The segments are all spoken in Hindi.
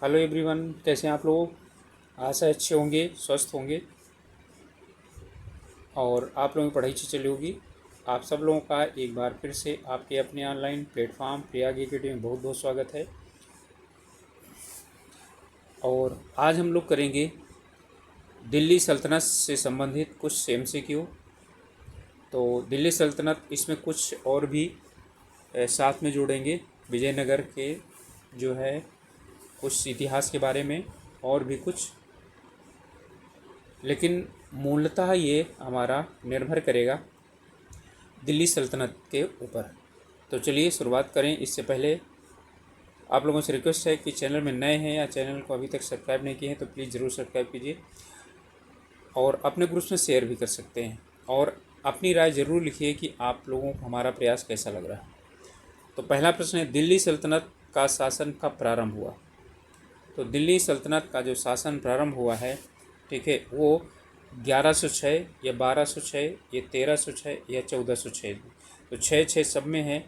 हेलो एवरीवन, कैसे हैं आप लोग। आशा है अच्छे होंगे, स्वस्थ होंगे और आप लोगों की पढ़ाई अच्छी चली होगी। आप सब लोगों का एक बार फिर से आपके अपने ऑनलाइन प्लेटफॉर्म प्रयाग एकेडमी में बहुत बहुत स्वागत है। और आज हम लोग करेंगे दिल्ली सल्तनत से संबंधित कुछ MCQ। तो दिल्ली सल्तनत इसमें कुछ और भी साथ में जोड़ेंगे, विजयनगर के जो है कुछ इतिहास के बारे में और भी कुछ, लेकिन मूलतः ये हमारा निर्भर करेगा दिल्ली सल्तनत के ऊपर। तो चलिए शुरुआत करें। इससे पहले आप लोगों से रिक्वेस्ट है कि चैनल में नए हैं या चैनल को अभी तक सब्सक्राइब नहीं किए हैं तो प्लीज़ ज़रूर सब्सक्राइब कीजिए और अपने ग्रुप्स में शेयर भी कर सकते हैं। और अपनी राय ज़रूर लिखिए कि आप लोगों को हमारा प्रयास कैसा लग रहा है। तो पहला प्रश्न है, दिल्ली सल्तनत का शासन कब प्रारंभ हुआ। तो दिल्ली सल्तनत का जो शासन प्रारंभ हुआ है, ठीक है, वो 1106 या 1206 या 1306 या 1406, तो 6 सब में है।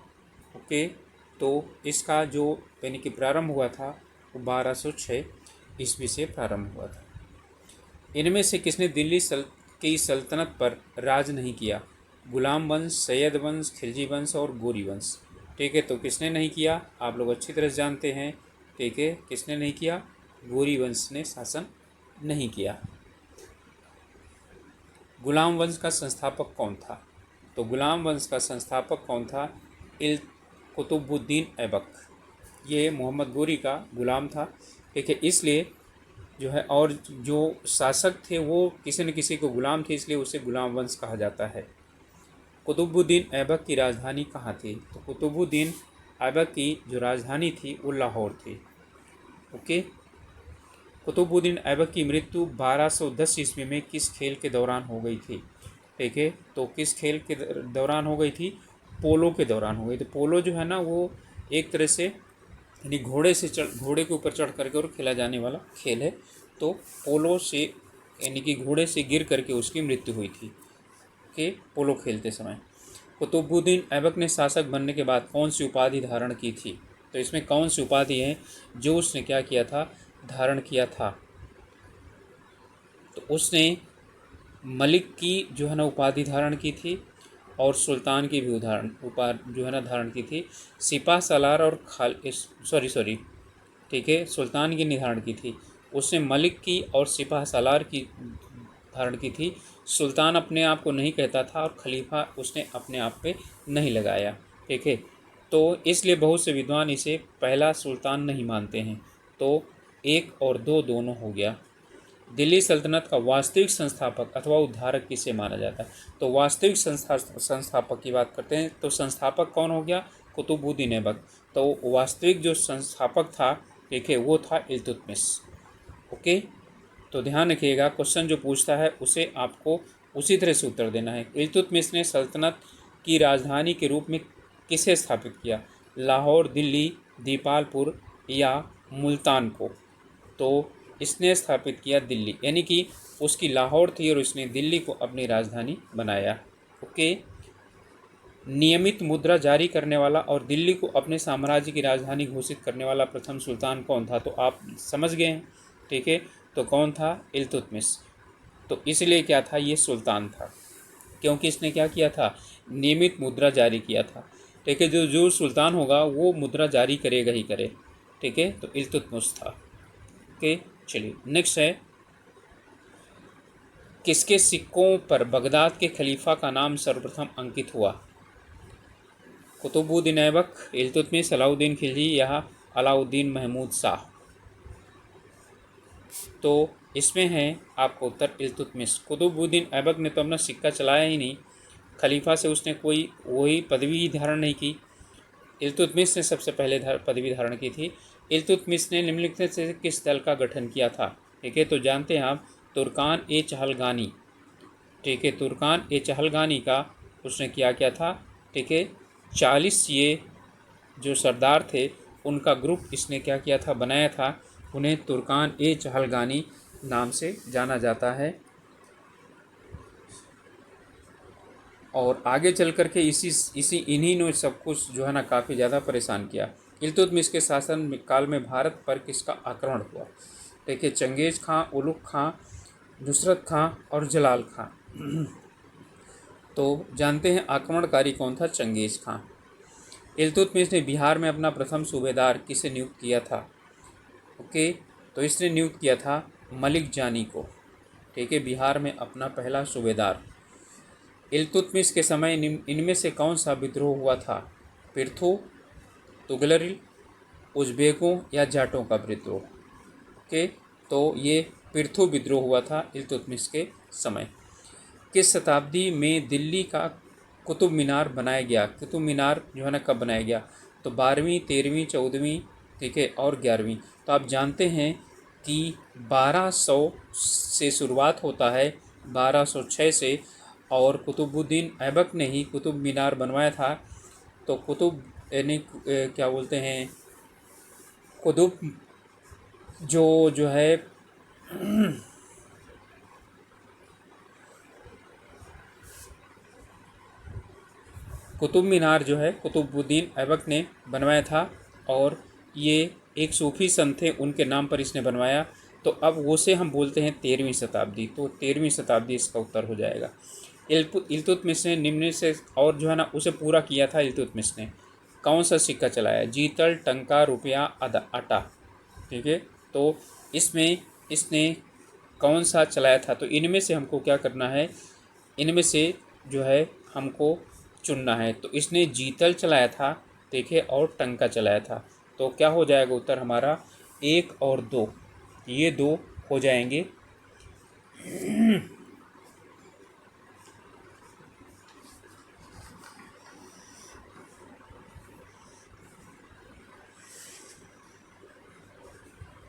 ओके, तो इसका जो यानी कि प्रारंभ हुआ था वो 1206 ईस्वी से प्रारंभ हुआ था। इनमें से किसने दिल्ली की सल्तनत पर राज नहीं किया। गुलाम वंश, सैयद वंश, खिलजी वंश और गोरी वंश। ठीक है, तो किसने नहीं किया आप लोग अच्छी तरह से जानते हैं। ठीक है, किसने नहीं किया, गोरी वंश ने शासन नहीं किया। गुलाम वंश का संस्थापक कौन था। तो गुलाम वंश का संस्थापक कौन था, इल कुतुबुद्दीन ऐबक। ये मोहम्मद गोरी का गुलाम था। ठीक है, इसलिए जो है, और जो शासक थे वो किसी न किसी को गुलाम थे, इसलिए उसे गुलाम वंश कहा जाता है। कुतुबुद्दीन ऐबक की राजधानी कहाँ थी। तो कुतुबुद्दीन ऐबक की जो राजधानी थी वो लाहौर थी। ओके, कुतुबुद्दीन ऐबक की मृत्यु 1210 ईस्वी में किस खेल के दौरान हो गई थी। ठीक है, तो किस खेल के दौरान हो गई थी, पोलो के दौरान हो गई। तो पोलो जो है ना, वो एक तरह से यानी घोड़े के ऊपर चढ़ करके और खेला जाने वाला खेल है। तो पोलो से यानी कि घोड़े से गिर करके उसकी मृत्यु हुई थी कि पोलो खेलते समय। कुतुबुद्दीन ऐबक ने शासक बनने के बाद कौन सी उपाधि धारण की थी। तो इसमें कौन सी उपाधि है जो उसने क्या किया था, धारण किया था। तो उसने मलिक की जो है ना उपाधि धारण की थी और सुल्तान की भी जो है ना धारण की थी। सिपा सलार और सॉरी, ठीक है, सुल्तान की निर्धारण की थी। उसने मलिक की और सिपा सलार की धारण की थी। सुल्तान अपने आप को नहीं कहता था और खलीफा उसने अपने आप पे नहीं लगाया। ठीक है, तो इसलिए बहुत से विद्वान इसे पहला सुल्तान नहीं मानते हैं। तो 1 और 2 दोनों हो गया। दिल्ली सल्तनत का वास्तविक संस्थापक अथवा उद्धारक किसे माना जाता है। तो वास्तविक संस्थापक की बात करते हैं तो संस्थापक कौन हो गया, कुतुबुद्दीन ऐबक। तो वास्तविक जो संस्थापक था, ठीक है, वो था इल्तुतमिश। ओके, तो ध्यान रखिएगा, क्वेश्चन जो पूछता है उसे आपको उसी तरह से उत्तर देना है। इल्तुतमिश ने सल्तनत की राजधानी के रूप में किसे स्थापित किया, लाहौर, दिल्ली, दीपालपुर या मुल्तान को। तो इसने स्थापित किया दिल्ली, यानी कि उसकी लाहौर थी और इसने दिल्ली को अपनी राजधानी बनाया। ओके, नियमित मुद्रा जारी करने वाला और दिल्ली को अपने साम्राज्य की राजधानी घोषित करने वाला प्रथम सुल्तान कौन था। तो आप समझ गए हैं, ठीक है, तो कौन था, इल्तुतमिश। तो इसलिए क्या था, ये सुल्तान था क्योंकि इसने क्या किया था, नियमित मुद्रा जारी किया था। ठीक है, जो जो सुल्तान होगा वो मुद्रा जारी करेगा ही करे। ठीक है, तो इल्तुतमिश था। ओके, चलिए नेक्स्ट है, किसके सिक्कों पर बगदाद के खलीफा का नाम सर्वप्रथम अंकित हुआ। कुतुबुद्दीन ऐबक, इल्तुतमिश, सलाउद्दीन खिलजी या अलाउद्दीन महमूद शाह। तो इसमें है आपको उत्तर इल्तुतमिश। कुतुबुद्दीन ऐबक ने तो अपना सिक्का चलाया ही नहीं, खलीफा से उसने कोई वही पदवी धारण नहीं की। इल्तुतमिश ने सबसे पहले पदवी धारण की थी। इल्तुतमिश ने निम्नलिखित से किस दल का गठन किया था। ठीक है, तो जानते हैं आप, तुर्कान ए चहलगानी। ठीक है, तुर्कान ए चहलगानी का उसने क्या था। ठीक है, 40 ये जो सरदार थे उनका ग्रुप इसने क्या किया था, बनाया था। उन्हें तुर्कान ए चहलगानी नाम से जाना जाता है। और आगे चल कर के इन्हीं ने सब कुछ जो है ना काफ़ी ज़्यादा परेशान किया। इल्तुतमिश के शासन काल में भारत पर किसका आक्रमण हुआ? देखिए, चंगेज खां, उलुग खां, नुसरत खां और जलाल खां। तो जानते हैं आक्रमणकारी कौन था? चंगेज खां। इल्तुतमिश ने बिहार में अपना प्रथम सूबेदार किसे नियुक्त किया था? ओके, तो इसने नियुक्त किया था मलिक जानी को। ठीक है, बिहार में अपना पहला सूबेदार। इल्तुतमिश के समय इनमें से कौन सा विद्रोह हुआ था? पिर्थू, तुगलरिल, उज़्बेकों या जाटों का विद्रोह? ओके, तो ये पिर्थू विद्रोह हुआ था इल्तुतमिश के समय। किस शताब्दी में दिल्ली का कुतुब मीनार बनाया गया? कुतुब मीनार जो है ना कब बनाया गया? तो 12वीं, 13वीं, 14वीं, ठीक है, और 11वीं। तो आप जानते हैं कि 1200 से शुरुआत होता है, 1206 से, और कुतुबुद्दीन ऐबक ने ही कुतुब मीनार बनवाया था। तो कुतुब यानी क्या बोलते हैं, कुतुब जो है कुतुब मीनार जो है कुतुबुद्दीन ऐबक ने बनवाया था, और ये एक सूफी संत थे, उनके नाम पर इसने बनवाया। तो अब वो से हम बोलते हैं 13वीं शताब्दी। तो 13वीं शताब्दी इसका उत्तर हो जाएगा। इल्तुतमिश ने निम्न से और जो है ना उसे पूरा किया था। इल्तुतमिश ने कौन सा सिक्का चलाया? जीतल, टंका, रुपया, आटा। ठीक है, तो इसमें इसने कौन सा चलाया था? तो इनमें से हमको क्या करना है, इनमें से जो है हमको चुनना है। तो इसने जीतल चलाया था, देखिए, और टंका चलाया था। तो क्या हो जाएगा उत्तर हमारा? 1 और 2, ये 2 हो जाएंगे।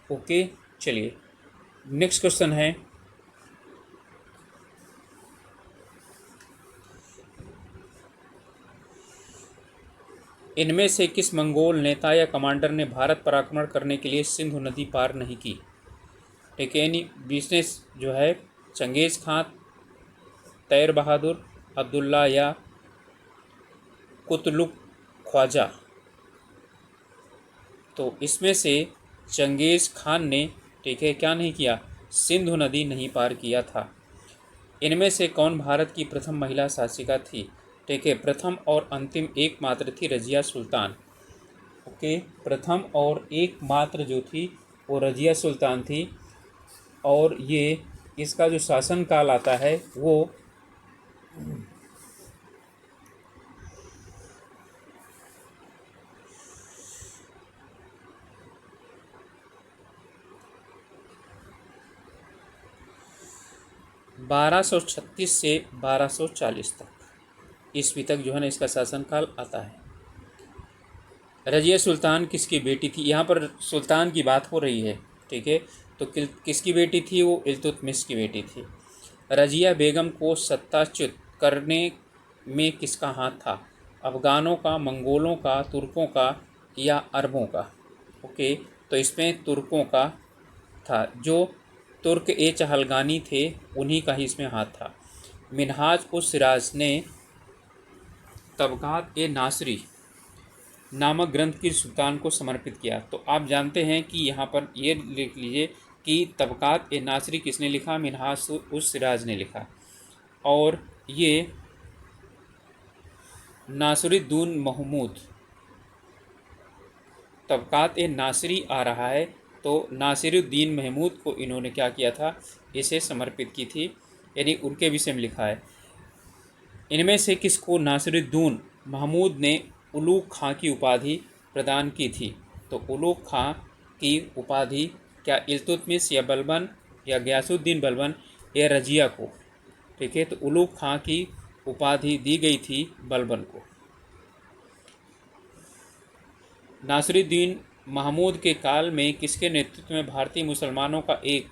ओके, चलिए नेक्स्ट क्वेश्चन है, इनमें से किस मंगोल नेता या कमांडर ने भारत पर आक्रमण करने के लिए सिंधु नदी पार नहीं की? ठीक है, यानी बिजनेस जो है चंगेज खां, तैर बहादुर, अब्दुल्ला या कुतलुक ख्वाजा। तो इसमें से चंगेज खान ने, ठीक है, क्या नहीं किया? सिंधु नदी नहीं पार किया था। इनमें से कौन भारत की प्रथम महिला शासिका थी? ठीक है, प्रथम और अंतिम एकमात्र थी रजिया सुल्तान। ओके, प्रथम और एकमात्र जो थी वो रजिया सुल्तान थी। और ये इसका जो शासनकाल आता है वो 1236 से 1240 तक ईस्वी तक जो है ना इसका शासनकाल आता है। रजिया सुल्तान किसकी बेटी थी? यहाँ पर सुल्तान की बात हो रही है, ठीक है, तो किसकी बेटी थी? वो इल्तुतमिश की बेटी थी। रजिया बेगम को सत्ताच्युत करने में किसका हाथ था? अफ़गानों का, मंगोलों का, तुर्कों का या अरबों का? ओके, तो इसमें तुर्कों का था। जो तुर्क ए चहलगानी थे उन्हीं का ही इसमें हाथ था। मिनहाज उस सिराज ने तबकात ए नासरी नामक ग्रंथ की सुल्तान को समर्पित किया। तो आप जानते हैं कि यहाँ पर ये लिख लीजिए कि तबकात ए नासरी किसने लिखा? मिनहाज उस सिराज ने लिखा। और ये नासरुद्दीन महमूद, तबकात ए नासरी आ रहा है, तो नासिरुद्दीन महमूद को इन्होंने क्या किया था? इसे समर्पित की थी, यानी उनके विषय में लिखा है। इनमें से किसको नासिरुद्दीन महमूद ने उलूग खां की उपाधि प्रदान की थी? तो उलूग खां की उपाधि क्या इल्तुतमिश या बलबन या गयासुद्दीन बलबन या रजिया को? ठीक है, तो उलूग खां की उपाधि दी गई थी बलबन को। नासिरुद्दीन महमूद के काल में किसके नेतृत्व में भारतीय मुसलमानों का एक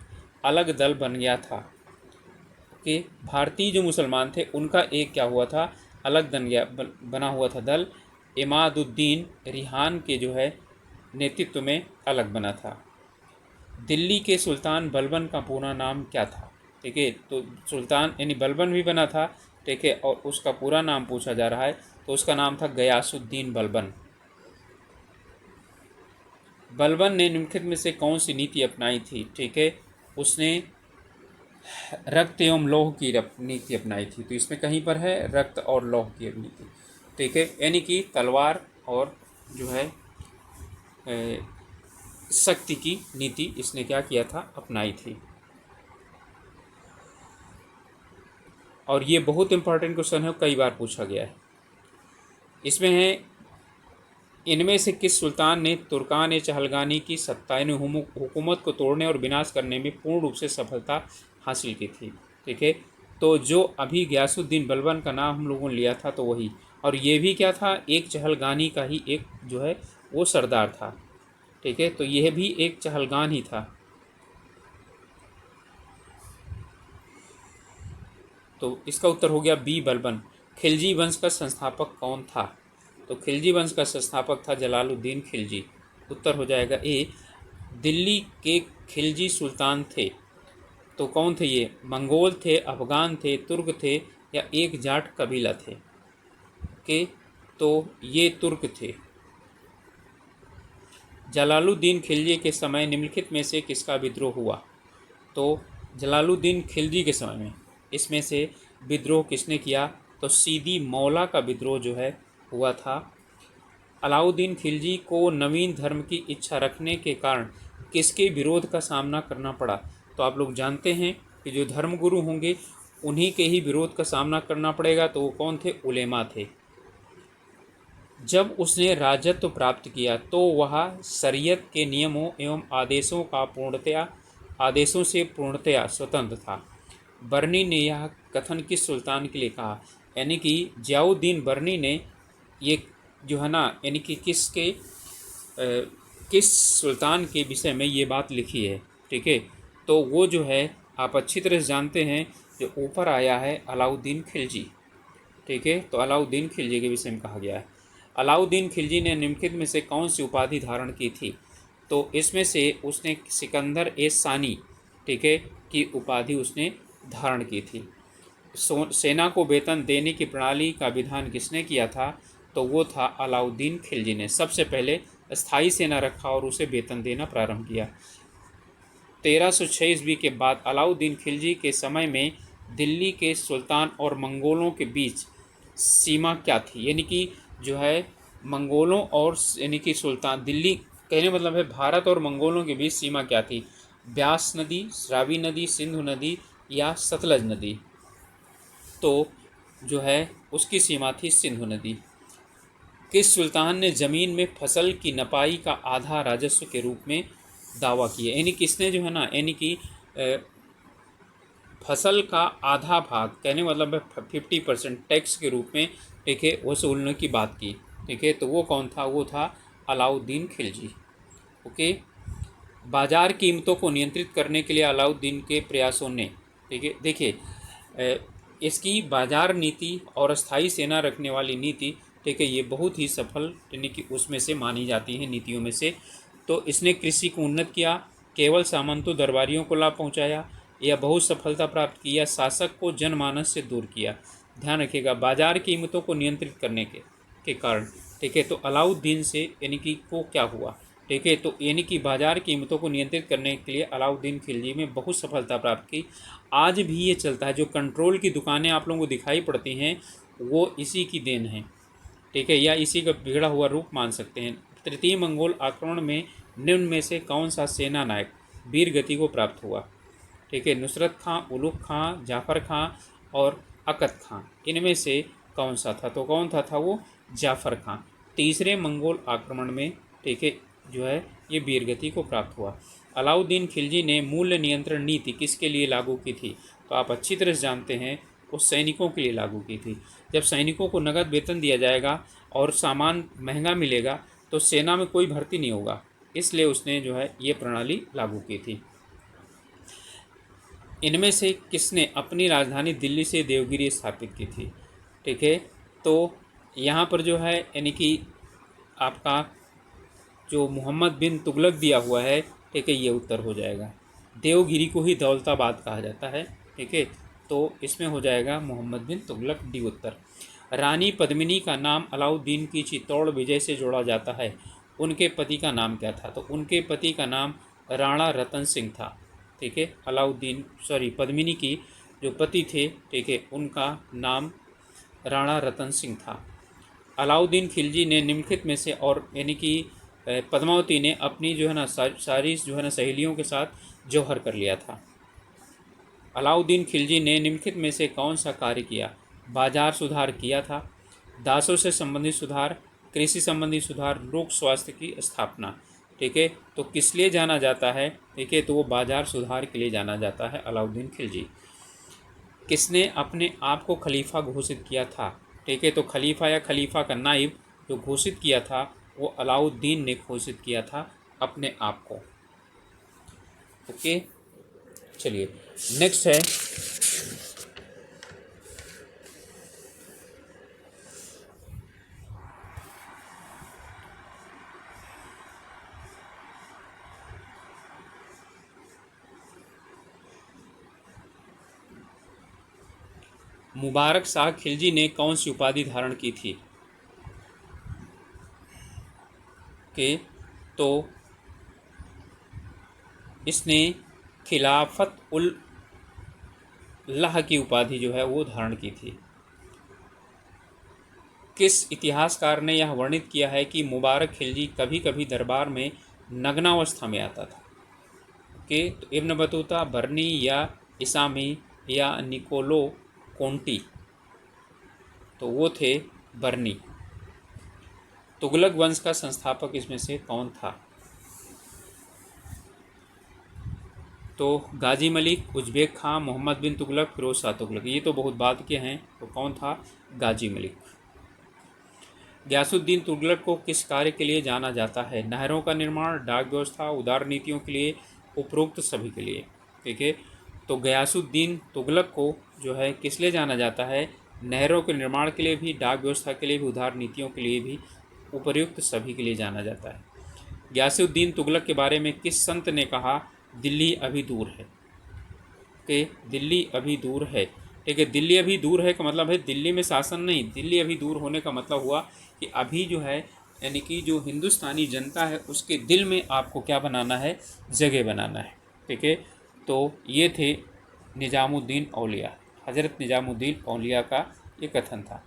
अलग दल बन गया था? कि भारतीय जो मुसलमान थे उनका एक क्या हुआ था? अलग बना हुआ था दल। इमादुद्दीन रिहान के जो है नेतृत्व में अलग बना था। दिल्ली के सुल्तान बलबन का पूरा नाम क्या था? ठीक है, तो सुल्तान यानी बलबन भी बना था, ठीक है, और उसका पूरा नाम पूछा जा रहा है, तो उसका नाम था गयासुद्दीन बलबन। बलबन ने निम्नलिखित में से कौन सी नीति अपनाई थी? ठीक है, उसने रक्त एवं लौह की नीति अपनाई थी। तो इसमें कहीं पर है रक्त और लौह की नीति। ठीक है, यानी कि तलवार और जो है शक्ति की नीति इसने क्या किया था? अपनाई थी। और ये बहुत इंपॉर्टेंट क्वेश्चन है, कई बार पूछा गया है। इसमें है, इनमें से किस सुल्तान ने तुर्कान चहलगानी की सत्तायन हुकूमत को तोड़ने और विनाश करने में पूर्ण रूप से सफलता हासिल की थी? ठीक है, तो जो अभी गयासुद्दीन बलबन का नाम हम लोगों ने लिया था तो वही, और ये भी क्या था? एक चहलगानी का ही एक जो है वो सरदार था। ठीक है, तो यह भी एक चहलगान ही था। तो इसका उत्तर हो गया बी, बलबन। खिलजी वंश का संस्थापक कौन था? तो खिलजी वंश का संस्थापक था जलालुद्दीन खिलजी। उत्तर हो जाएगा ए। दिल्ली के खिलजी सुल्तान थे, तो कौन थे ये? मंगोल थे, अफगान थे, तुर्क थे, या एक जाट कबीला थे? के तो ये तुर्क थे। जलालुद्दीन खिलजी के समय निम्नलिखित में से किसका विद्रोह हुआ? तो जलालुद्दीन खिलजी के समय में इसमें से विद्रोह किसने किया? तो सीदी मौला का विद्रोह जो है हुआ था। अलाउद्दीन खिलजी को नवीन धर्म की इच्छा रखने के कारण किसके विरोध का सामना करना पड़ा? तो आप लोग जानते हैं कि जो धर्मगुरु होंगे उन्हीं के ही विरोध का सामना करना पड़ेगा। तो वो कौन थे? उलेमा थे। जब उसने राजत्व प्राप्त किया तो वह शरीयत के नियमों एवं आदेशों से पूर्णतया स्वतंत्र था। बर्नी ने यह कथन किस सुल्तान के लिए कहा? यानी कि जियाउद्दीन बर्नी ने ये जो है ना, यानी कि किस सुल्तान के विषय में ये बात लिखी है? ठीक है, तो वो जो है आप अच्छी तरह से जानते हैं, जो ऊपर आया है अलाउद्दीन खिलजी। ठीक है, तो अलाउद्दीन खिलजी के विषय में कहा गया है। अलाउद्दीन खिलजी ने निम्नलिखित में से कौन सी उपाधि धारण की थी? तो इसमें से उसने सिकंदर ए सानी, ठीक है, की उपाधि उसने धारण की थी। सेना को वेतन देने की प्रणाली का विधान किसने किया था? तो वो था अलाउद्दीन खिलजी ने। सबसे पहले स्थायी सेना रखा और उसे वेतन देना प्रारंभ किया। 1306 ईस्वी के बाद अलाउद्दीन खिलजी के समय में दिल्ली के सुल्तान और मंगोलों के बीच सीमा क्या थी? यानी कि जो है मंगोलों और यानी कि सुल्तान दिल्ली, कहने मतलब है भारत और मंगोलों के बीच सीमा क्या थी? ब्यास नदी, रावी नदी, सिंधु नदी, या सतलज नदी? तो जो है उसकी सीमा थी सिंधु नदी। किस सुल्तान ने ज़मीन में फसल की नपाई का आधा राजस्व के रूप में दावा किया? यानी किसने जो है ना, यानी कि फसल का आधा भाग, कहने मतलब है 50% टैक्स के रूप में, ठीक है, वसूलने की बात की। ठीक है, तो वो कौन था? वो था अलाउद्दीन खिलजी। ओके, बाजार कीमतों को नियंत्रित करने के लिए अलाउद्दीन के प्रयासों ने, ठीक है, देखिए इसकी बाजार नीति और स्थायी सेना रखने वाली नीति, ठीक है, ये बहुत ही सफल यानी कि उसमें से मानी जाती है नीतियों में से। तो इसने कृषि को उन्नत किया, केवल सामंतों दरबारियों को लाभ पहुंचाया, या बहुत सफलता प्राप्त की, या शासक को जनमानस से दूर किया? ध्यान रखिएगा, बाजार कीमतों को नियंत्रित करने के कारण, ठीक है, तो अलाउद्दीन से यानी कि को क्या हुआ? ठीक है, तो यानी कि बाजार कीमतों को नियंत्रित करने के लिए अलाउद्दीन खिलजी में बहुत सफलता प्राप्त की। आज भी ये चलता है, जो कंट्रोल की दुकानें आप लोगों को दिखाई पड़ती हैं वो इसी की देन है। ठीक है, या इसी का बिगड़ा हुआ रूप मान सकते हैं। तृतीय मंगोल आक्रमण में निम्न में से कौन सा सेना नायक वीर गति को प्राप्त हुआ? ठीक है, नुसरत खां, उलुग खां, जाफ़र खां और अकत खां, इनमें से कौन सा था? तो कौन था वो? जाफ़र खां। तीसरे मंगोल आक्रमण में, ठीक है, जो है ये वीर गति को प्राप्त हुआ। अलाउद्दीन खिलजी ने मूल्य नियंत्रण नीति किसके लिए लागू की थी? तो आप अच्छी तरह से जानते हैं, वो सैनिकों के लिए लागू की थी। जब सैनिकों को नगद वेतन दिया जाएगा और सामान महंगा मिलेगा तो सेना में कोई भर्ती नहीं होगा, इसलिए उसने जो है ये प्रणाली लागू की थी। इनमें से किसने अपनी राजधानी दिल्ली से देवगिरी स्थापित की थी? ठीक है, तो यहाँ पर जो है यानी कि आपका जो मोहम्मद बिन तुगलक दिया हुआ है, ठीक है, ये उत्तर हो जाएगा। देवगिरी को ही दौलताबाद कहा जाता है। ठीक है, तो इसमें हो जाएगा मोहम्मद बिन तुगलक, डी उत्तर। रानी पद्मिनी का नाम अलाउद्दीन की चित्तौड़ विजय से जोड़ा जाता है। उनके पति का नाम क्या था? तो उनके पति का नाम राणा रतन सिंह था। ठीक है, पद्मिनी की जो पति थे, ठीक है, उनका नाम राणा रतन सिंह था। अलाउद्दीन खिलजी ने निम्नलिखित में से, और यानी कि पद्मावती ने अपनी जो है ना सारी जो है ना सहेलियों के साथ जौहर कर लिया था। अलाउद्दीन खिलजी ने निम्नलिखित में से कौन सा कार्य किया? बाजार सुधार किया था, दासों से संबंधित सुधार, कृषि संबंधी सुधार, लोक स्वास्थ्य की स्थापना। ठीक है, तो किस लिए जाना जाता है? ठीक है, तो वो बाजार सुधार के लिए जाना जाता है अलाउद्दीन खिलजी। किसने अपने आप को खलीफा घोषित किया था? ठीक है, तो खलीफा या खलीफा का नाइब जो घोषित किया था वो अलाउद्दीन ने घोषित किया था अपने आप को। ओके, चलिए नेक्स्ट है मुबारक शाह खिलजी ने कौन सी उपाधि धारण की थी? के तो इसने खिलाफत उल लाह की उपाधि जो है वो धारण की थी। किस इतिहासकार ने यह वर्णित किया है कि मुबारक खिलजी कभी कभी दरबार में नग्नावस्था में आता था? के तो इब्न बतूता, बर्नी या इसामी या निकोलो कोंटी? तो वो थे बर्नी। तुगलक वंश का संस्थापक इसमें से कौन था? तो गाजी मलिक, उज्बेक खां, मोहम्मद बिन तुगलक, फिरोज शाह तुगलक। ये तो बहुत बाद के हैं, तो कौन था? गाजी मलिक। गयासुद्दीन तुगलक को किस कार्य के लिए जाना जाता है? नहरों का निर्माण, डाक व्यवस्था, उदार नीतियों के लिए, उपरोक्त सभी के लिए। ठीक है, तो गयासुद्दीन तुगलक को जो है किस लिए जाना जाता है? नहरों के निर्माण के लिए भी, डाक व्यवस्था के लिए भी, उदार नीतियों के लिए भी, उपर्युक्त सभी के लिए जाना जाता है। गयासुद्दीन तुगलक के बारे में किस संत ने कहा दिल्ली अभी दूर है? कि दिल्ली अभी दूर है। ठीक है, दिल्ली अभी दूर है का मतलब है दिल्ली में शासन नहीं, दिल्ली अभी दूर होने का मतलब हुआ कि अभी जो है यानी कि जो हिंदुस्तानी जनता है उसके दिल में आपको क्या बनाना है? जगह बनाना है। ठीक है, तो ये थे निजामुद्दीन औलिया, हज़रत निजामुद्दीन औलिया का ये कथन था।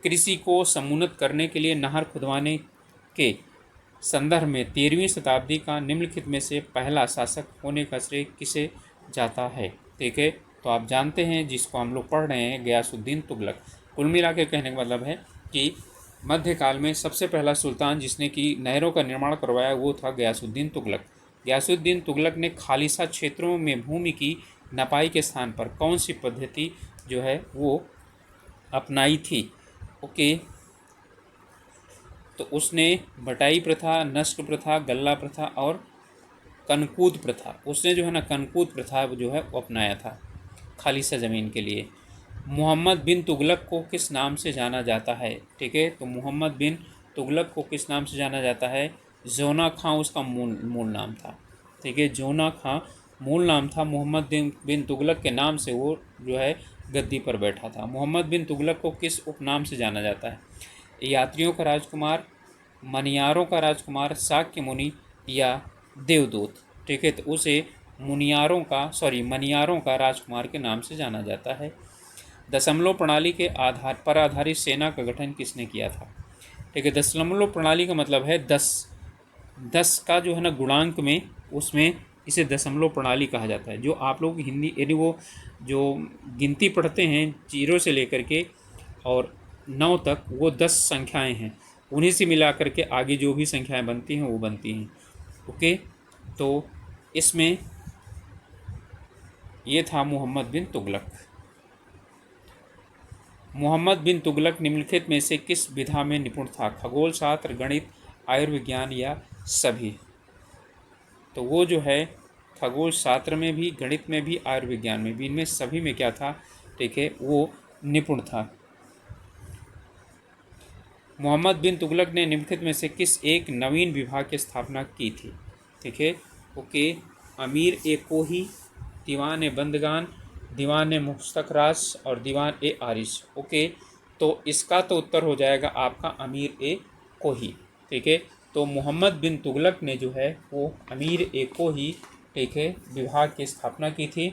कृषि को समुन्नत करने के लिए नहर खुदवाने के संदर्भ में 13वीं शताब्दी का निम्नलिखित में से पहला शासक होने का श्रेय किसे जाता है? ठीक है, तो आप जानते हैं जिसको हम लोग पढ़ रहे हैं, गयासुद्दीन तुगलक। कुल मिला के कहने का मतलब है कि मध्यकाल में सबसे पहला सुल्तान जिसने कि नहरों का निर्माण करवाया वो था गयासुद्दीन तुगलक। गयासुद्दीन तुगलक ने खालिसा क्षेत्रों में भूमि की नपाई के स्थान पर कौन सी पद्धति जो है वो अपनाई थी? ओके, तो उसने बटाई प्रथा, नस्क प्रथा, गल्ला प्रथा और कनकूद प्रथा, उसने जो है ना कनकूद प्रथा जो है वो अपनाया था खालिसा ज़मीन के लिए। मोहम्मद बिन तुगलक को किस नाम से जाना जाता है? ठीक है, तो मोहम्मद बिन तुगलक को किस नाम से जाना जाता है? जोना खां उसका मूल नाम था। ठीक है, जोना खां मूल नाम था। मोहम्मद बिन तुगलक के नाम से वो जो है गद्दी पर बैठा था। मोहम्मद बिन तुगलक को किस उपनाम से जाना जाता है? यात्रियों का राजकुमार, मनियारों का राजकुमार, शाक्य मुनि या देवदूत? ठीक है, तो उसे मनियारों का राजकुमार के नाम से जाना जाता है। दशमलव प्रणाली के आधार पर आधारित सेना का गठन किसने किया था? ठीक है, दशमलव प्रणाली का मतलब है 10 का जो है ना गुणांक में, उसमें इसे दशमलव प्रणाली कहा जाता है। जो आप लोग हिंदी यानी वो जो गिनती पढ़ते हैं 0 से लेकर के और 9 तक, वो 10 संख्याएं हैं, उन्हीं से मिला करके आगे जो भी संख्याएं बनती हैं वो बनती हैं। ओके, तो इसमें ये था मोहम्मद बिन तुगलक। मोहम्मद बिन तुगलक निम्नलिखित में से किस विधा में निपुण था? खगोल शास्त्र, गणित, आयुर्विज्ञान या सभी? तो वो जो है खगोल शास्त्र में भी, गणित में भी, आयुर्विज्ञान में भी, इनमें सभी में क्या था? ठीक है, वो निपुण था। मोहम्मद बिन तुगलक ने निम्नलिखित में से किस एक नवीन विभाग की स्थापना की थी? ठीक है, ओके, अमीर ए कोही, दीवान ए बंदगान, दीवान ए मुस्तखराज और दीवान ए आरिश। ओके, तो इसका तो उत्तर हो जाएगा आपका अमीर ए कोही। ठीक है, तो मोहम्मद बिन तुगलक ने जो है वो अमीर एक को ही, ठीक है, विभाग की स्थापना की थी।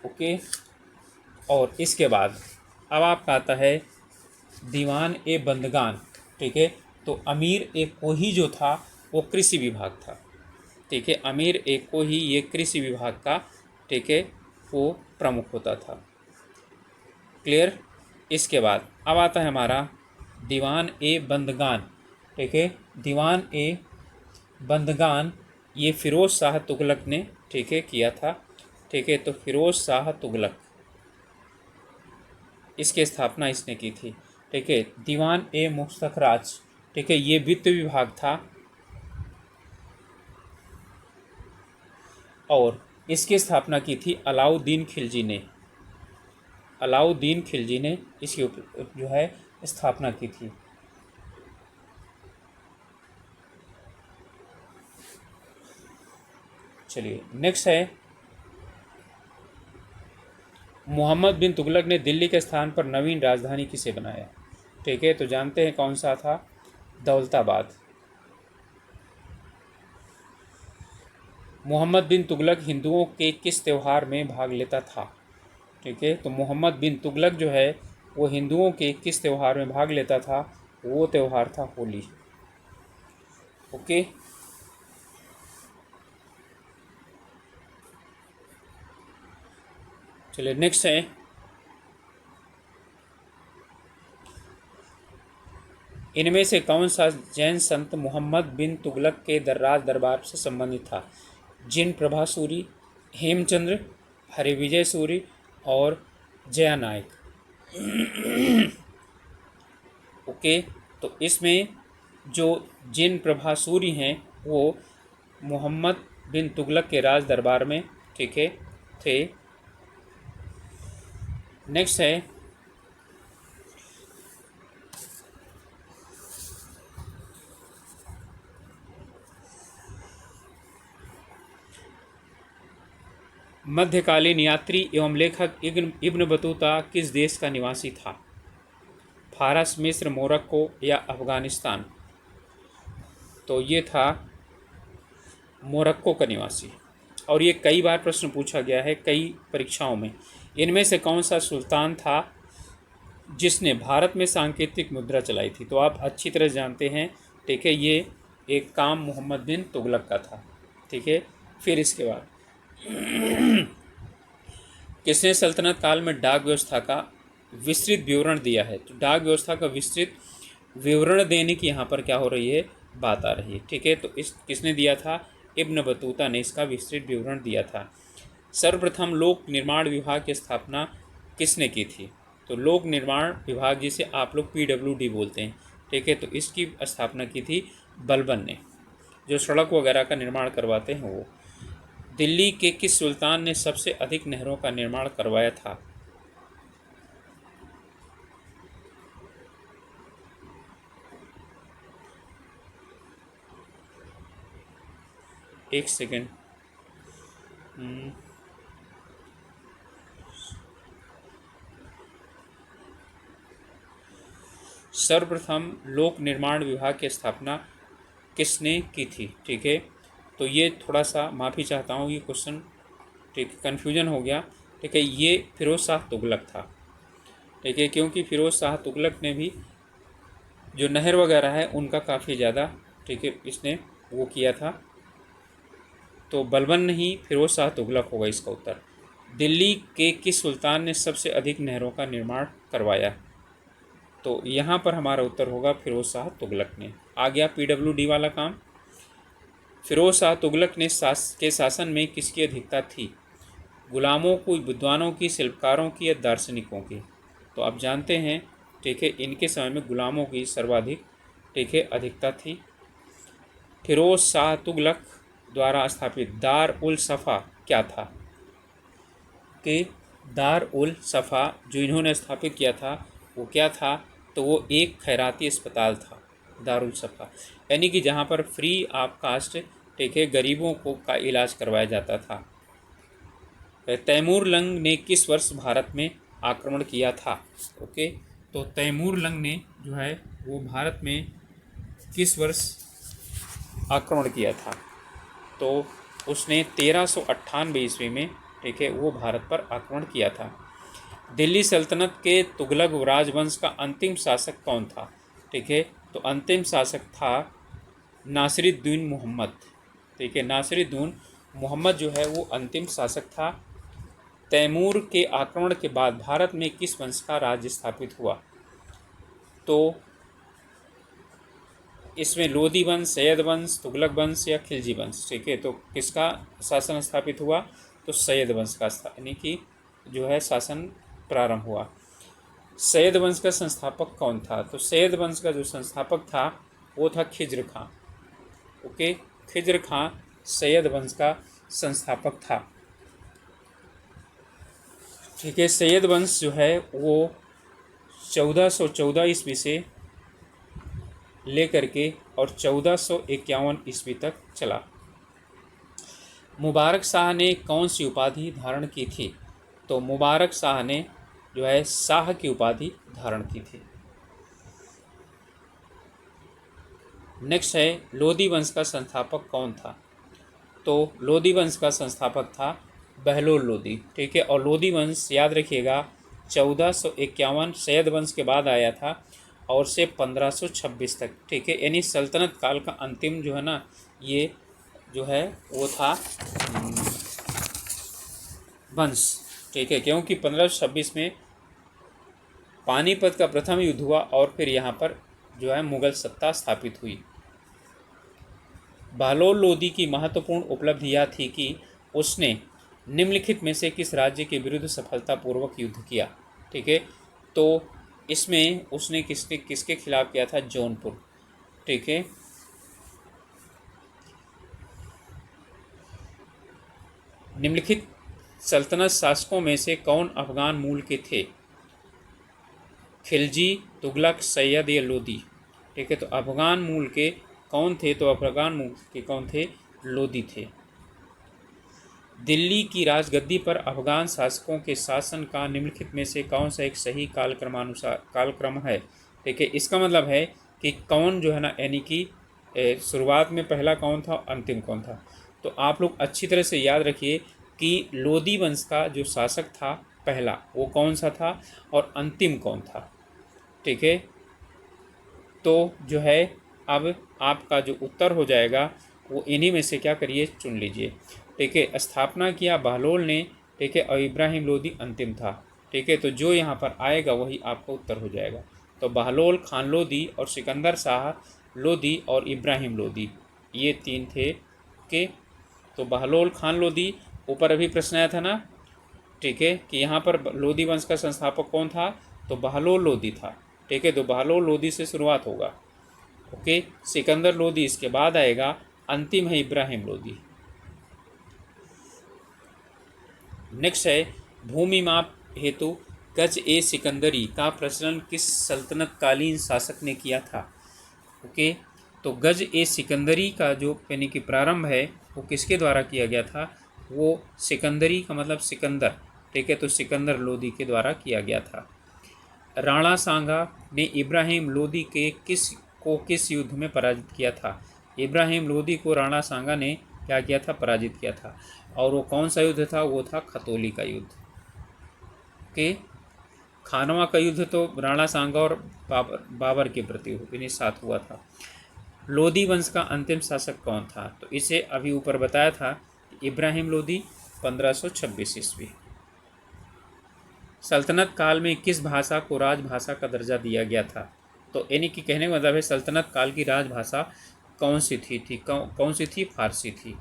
ओके। और इसके बाद अब आपका आता है दीवान ए बंदगान, ठीक है। तो अमीर एक को ही जो था वो कृषि विभाग था, ठीक है। अमीर एक को ही ये कृषि विभाग का, ठीक है, वो प्रमुख होता था। क्लियर। इसके बाद अब आता है हमारा दीवान ए बंदगान, ठीक है। दीवान ए बंदगान ये फ़िरोज़ शाह तुगलक ने, ठीक है, किया था, ठीक है। तो फ़िरोज़ शाह तुगलक, इसकी स्थापना इसने की थी, ठीक है। दीवान ए मुस्तखराज, ठीक है, ये वित्त विभाग था और इसकी स्थापना की थी अलाउद्दीन खिलजी ने। अलाउद्दीन खिलजी ने इसकी जो है स्थापना की थी। चलिए नेक्स्ट है मोहम्मद बिन तुगलक ने दिल्ली के स्थान पर नवीन राजधानी किसे बनाया, ठीक है। तो जानते हैं कौन सा था, दौलताबाद। मोहम्मद बिन तुगलक हिंदुओं के किस त्यौहार में भाग लेता था, ठीक है। तो मोहम्मद बिन तुगलक जो है वो हिंदुओं के किस त्यौहार में भाग लेता था, वो त्यौहार था होली। ओके। चलिए नेक्स्ट है इनमें से कौन सा जैन संत मोहम्मद बिन तुगलक के राज दरबार से संबंधित था। जिन प्रभा सूरी, हेमचंद्र, हरिविजय सूरी और जया नायक। ओके। तो इसमें जो जिन प्रभा सूरी हैं वो मोहम्मद बिन तुगलक के राज दरबार में, ठीक है, थे। नेक्स्ट है मध्यकालीन यात्री एवं लेखक इब्न बतूता किस देश का निवासी था। फारस, मिस्र, मोरक्को या अफ़गानिस्तान। तो ये था मोरक्को का निवासी और ये कई बार प्रश्न पूछा गया है कई परीक्षाओं में। इनमें से कौन सा सुल्तान था जिसने भारत में सांकेतिक मुद्रा चलाई थी। तो आप अच्छी तरह जानते हैं, ठीक है, ये एक काम मोहम्मद बिन तुगलक का था, ठीक है। फिर इसके बाद किसने सल्तनत काल में डाक व्यवस्था का विस्तृत विवरण दिया है। तो डाक व्यवस्था का विस्तृत विवरण देने की यहाँ पर क्या हो रही है, बात आ रही है, ठीक है। तो इस किसने दिया था, इब्न बतूता ने इसका विस्तृत विवरण दिया था। सर्वप्रथम लोक निर्माण विभाग की स्थापना किसने की थी। तो लोक निर्माण विभाग जिसे आप लोग PWD बोलते हैं, ठीक है। तो इसकी स्थापना की थी बलबन ने, जो सड़क वगैरह का निर्माण करवाते हैं वो। दिल्ली के किस सुल्तान ने सबसे अधिक नहरों का निर्माण करवाया था। एक सेकेंड। सर्वप्रथम लोक निर्माण विभाग की स्थापना किसने की थी, ठीक है। तो ये थोड़ा सा माफ़ी चाहता हूँ, ये क्वेश्चन, ठीक, कन्फ्यूजन हो गया, ठीक है। ये फ़िरोज़ शाह तुगलक था, ठीक है, क्योंकि फ़िरोज़ शाह तुगलक ने भी जो नहर वगैरह है उनका काफ़ी ज़्यादा, ठीक है, इसने वो किया था। तो बलबन नहीं, फ़िरोज़ शाह तुगलक होगा इसका उत्तर। दिल्ली के किस सुल्तान ने सबसे अधिक नहरों का निर्माण करवाया। तो यहाँ पर हमारा उत्तर होगा फ़िरोज़ शाह तुगलक ने। आ गया PWD वाला काम। फ़िरोज़ शाह तुगलक ने के शासन में किसकी अधिकता थी। गुलामों को, विद्वानों की, शिल्पकारों की या दार्शनिकों की। तो आप जानते हैं, ठीक है, इनके समय में गुलामों की सर्वाधिक, ठीक है, अधिकता थी। फ़िरोज़ शाह तुगलक द्वारा स्थापित दार उल सफ़ा क्या था। कि दार उल सफ़ा जो इन्होंने स्थापित किया था वो क्या था। तो वो एक खैराती अस्पताल था, दारुल सफ़ा, यानी कि जहाँ पर फ्री ऑफ कास्ट, ठीक है, गरीबों को का इलाज करवाया जाता था। तैमूर लंग ने किस वर्ष भारत में आक्रमण किया था। ओके, तो तैमूर लंग ने जो है वो भारत में किस वर्ष आक्रमण किया था? तो उसने 1398 ईस्वी में, ठीक है, वो भारत पर आक्रमण किया था। दिल्ली सल्तनत के तुगलक राजवंश का अंतिम शासक कौन था? ठीक है, तो अंतिम शासक था नासिरुद्दीन मोहम्मद। ठीक है, नासिरुद्दीन मोहम्मद जो है वो अंतिम शासक था। तैमूर के आक्रमण के बाद भारत में किस वंश का राज्य स्थापित हुआ? तो इसमें लोदी वंश, सैयद वंश, तुगलक वंश या खिलजी वंश। ठीक है, तो किसका शासन स्थापित हुआ? तो सैयद वंश का, यानी कि जो है शासन प्रारंभ हुआ। सैयद वंश का संस्थापक कौन था? तो सैयद वंश का जो संस्थापक था वो था खिज्र खां। ओके, खिज्र खां सैयद वंश का संस्थापक था। ठीक है, सैयद वंश जो है वो 1414 ईस्वी से लेकर के और 1451 ईस्वी तक चला। मुबारक शाह ने कौन सी उपाधि धारण की थी? तो मुबारक शाह ने जो है शाह की उपाधि धारण की थी। नेक्स्ट है लोदी वंश का संस्थापक कौन था? तो लोदी वंश का संस्थापक था बहलोल लोदी। ठीक है, और लोदी वंश याद रखिएगा 1451 सैयद वंश के बाद आया था और से 1526 तक। ठीक है, यानी सल्तनत काल का अंतिम जो है ना, ये जो है वो था वंश। ठीक है, क्योंकि 1526 में पानीपत का प्रथम युद्ध हुआ और फिर यहाँ पर जो है मुगल सत्ता स्थापित हुई। बहलोल लोदी की महत्वपूर्ण उपलब्धि यह थी कि उसने निम्नलिखित में से किस राज्य के विरुद्ध सफलतापूर्वक युद्ध किया? ठीक है, तो इसमें उसने किसके खिलाफ किया था? जौनपुर। ठीक है, निम्नलिखित सल्तनत शासकों में से कौन अफगान मूल के थे? खिलजी, तुगलक, सैयद या लोदी? ठीक है, तो अफगान मूल के कौन थे? तो अफगान मूल के कौन थे? लोदी थे। दिल्ली की राजगद्दी पर अफगान शासकों के शासन का निम्नलिखित में से कौन सा एक सही कालक्रम है? ठीक है, इसका मतलब है कि कौन जो है ना, यानी कि शुरुआत में पहला कौन था, अंतिम कौन था। तो आप लोग अच्छी तरह से याद रखिए कि लोदी वंश का जो शासक था पहला, वो कौन सा था और अंतिम कौन था। ठीक है, तो जो है अब आपका जो उत्तर हो जाएगा वो इन्हीं में से क्या करिए, चुन लीजिए। ठीक है, स्थापना किया बहलोल ने। ठीक है, और इब्राहिम लोदी अंतिम था। ठीक है, तो जो यहाँ पर आएगा वही आपका उत्तर हो जाएगा। तो बहलोल, खान लोदी और सिकंदर शाह लोदी और इब्राहिम लोदी, ये तीन थे। के तो बहलोल, खान लोदी, ऊपर अभी प्रश्न आया था ना, ठीक है, कि यहाँ पर लोदी वंश का संस्थापक कौन था? तो बहलोल लोदी था। ठीक है, तो बहलोल लोदी से शुरुआत होगा। ओके, सिकंदर लोदी इसके बाद आएगा, अंतिम है इब्राहिम लोदी। नेक्स्ट है भूमि माप हेतु गज ए सिकंदरी का प्रचलन किस सल्तनत कालीन शासक ने किया था? ओके, तो गज ए सिकंदरी का जो यानी कि प्रारंभ है वो किसके द्वारा किया गया था? वो सिकंदरी का मतलब सिकंदर। ठीक है, तो सिकंदर लोदी के द्वारा किया गया था। राणा सांगा ने इब्राहिम लोदी के किस युद्ध में पराजित किया था? इब्राहिम लोदी को राणा सांगा ने क्या किया था? पराजित किया था। और वो कौन सा युद्ध था? वो था खतौली का युद्ध। ओके, खानवा का युद्ध तो राणा सांगा और बाबर के प्रति इन्हीं साथ हुआ था। लोदी वंश का अंतिम शासक कौन था? तो इसे अभी ऊपर बताया था, इब्राहिम लोदी 1526 ईस्वी। सल्तनत काल में किस भाषा को राजभाषा का दर्जा दिया गया था? तो यानी कि कहने का मतलब है सल्तनत काल की राजभाषा कौन सी थी? कौन सी थी? फारसी थी।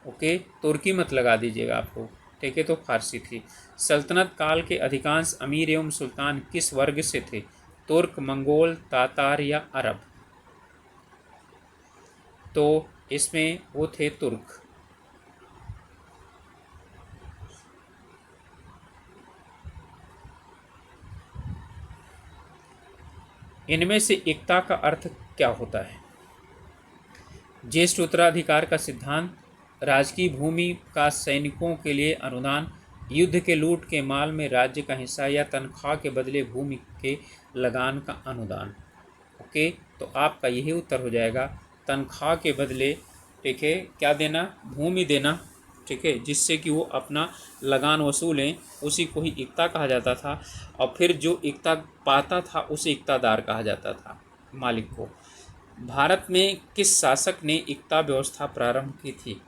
ओके, तुर्की मत लगा दीजिएगा आप लोग। ठीक है, तो फारसी थी। सल्तनत काल के अधिकांश अमीर एवं सुल्तान किस वर्ग से थे? तुर्क, मंगोल, तातार या अरब? तो इसमें वो थे तुर्क। इनमें से एकता का अर्थ क्या होता है? ज्येष्ठ उत्तराधिकार का सिद्धांत, राजकीय भूमि का सैनिकों के लिए अनुदान युद्ध के लूट के माल में राज्य का हिस्सा या तनख्वाह के बदले भूमि के लगान का अनुदान। ओके, तो आपका यही उत्तर हो जाएगा, तनख्वाह के बदले, ठीक है, क्या देना, भूमि देना, ठीक है, जिससे कि वो अपना लगान वसूलें, उसी को ही इक्ता कहा जाता था। और फिर जो इक्ता पाता था उसे इक्तादार कहा जाता था, मालिक को। भारत में किस शासक ने इक्ता व्यवस्था प्रारंभ की थी?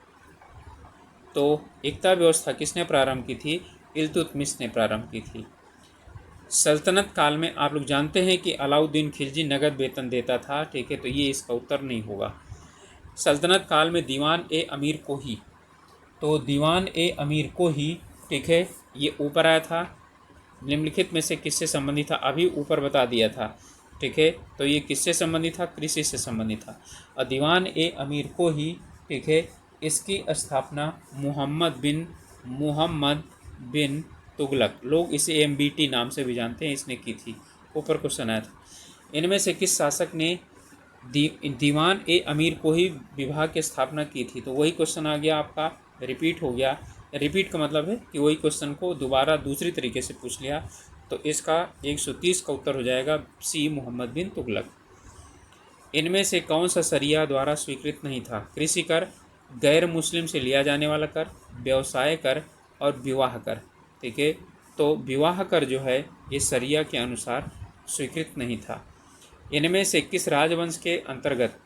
तो इक्ता व्यवस्था किसने प्रारंभ की थी? इल्तुतमिश ने प्रारंभ की थी। सल्तनत काल में आप लोग जानते हैं कि अलाउद्दीन खिलजी नगद वेतन देता था, ठीक है, तो ये इसका उत्तर नहीं होगा। सल्तनत काल में दीवान ए अमीर को ही, तो दीवान ए अमीर को ही, ठीक है, ये ऊपर आया था, निम्नलिखित में से किससे संबंधित था? अभी ऊपर बता दिया था, ठीक है, तो ये किससे संबंधित था? कृषि से संबंधित था। और दीवान ए अमीर को ही, ठीक है, इसकी स्थापना मुहम्मद बिन तुगलक, लोग इसे MBT नाम से भी जानते हैं, इसने की थी। ऊपर क्वेश्चन आया था। इनमें से किस शासक ने दीवान ए अमीर को ही विभाग की स्थापना की थी? तो वही क्वेश्चन आ गया आपका, रिपीट हो गया। रिपीट का मतलब है कि वही क्वेश्चन को दोबारा दूसरी तरीके से पूछ लिया। तो इसका 130 का उत्तर हो जाएगा C, मुहम्मद बिन तुगलक। इनमें से कौन सा शरिया द्वारा स्वीकृत नहीं था? कृषि कर, गैर मुस्लिम से लिया जाने वाला कर, व्यवसाय कर और विवाह कर, ठीक है। तो विवाह कर जो है ये शरिया के अनुसार स्वीकृत नहीं था। इनमें से किस राजवंश के अंतर्गत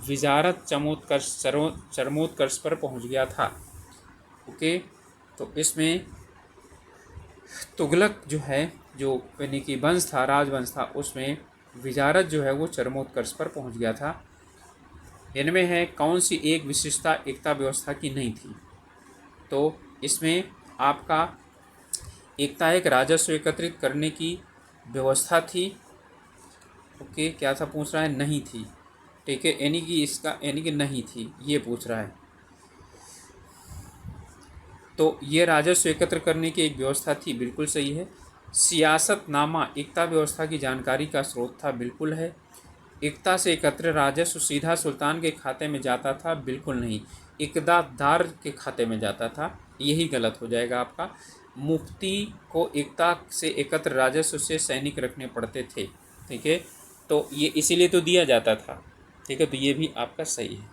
विजारत चरमोत्कर्ष पर पहुंच गया था? ओके, तो इसमें तुगलक जो है, जो यानी कि वंश था, राजवंश था, उसमें विजारत जो है वो चरमोत्कर्ष पर पहुंच गया था। इनमें है कौन सी एक विशेषता एकता व्यवस्था की नहीं थी? तो इसमें आपका एकता एक राजस्व एकत्रित करने की व्यवस्था थी। ओके, क्या था पूछ रहा है? नहीं थी, ठीक है, यानी कि इसका यानी कि नहीं थी, ये पूछ रहा है। तो ये राजस्व एकत्र करने की एक व्यवस्था थी, बिल्कुल सही है। सियासतनामा एकता व्यवस्था की जानकारी का स्रोत था, बिल्कुल है। एकता से एकत्र राजस्व सीधा सुल्तान के खाते में जाता था, बिल्कुल नहीं, इकदादार के खाते में जाता था, यही गलत हो जाएगा आपका। मुफ्ती को एकता से एकत्र राजस्व से सैनिक रखने पड़ते थे, ठीक है, तो ये इसीलिए तो दिया जाता था, ठीक है, तो ये भी आपका सही है।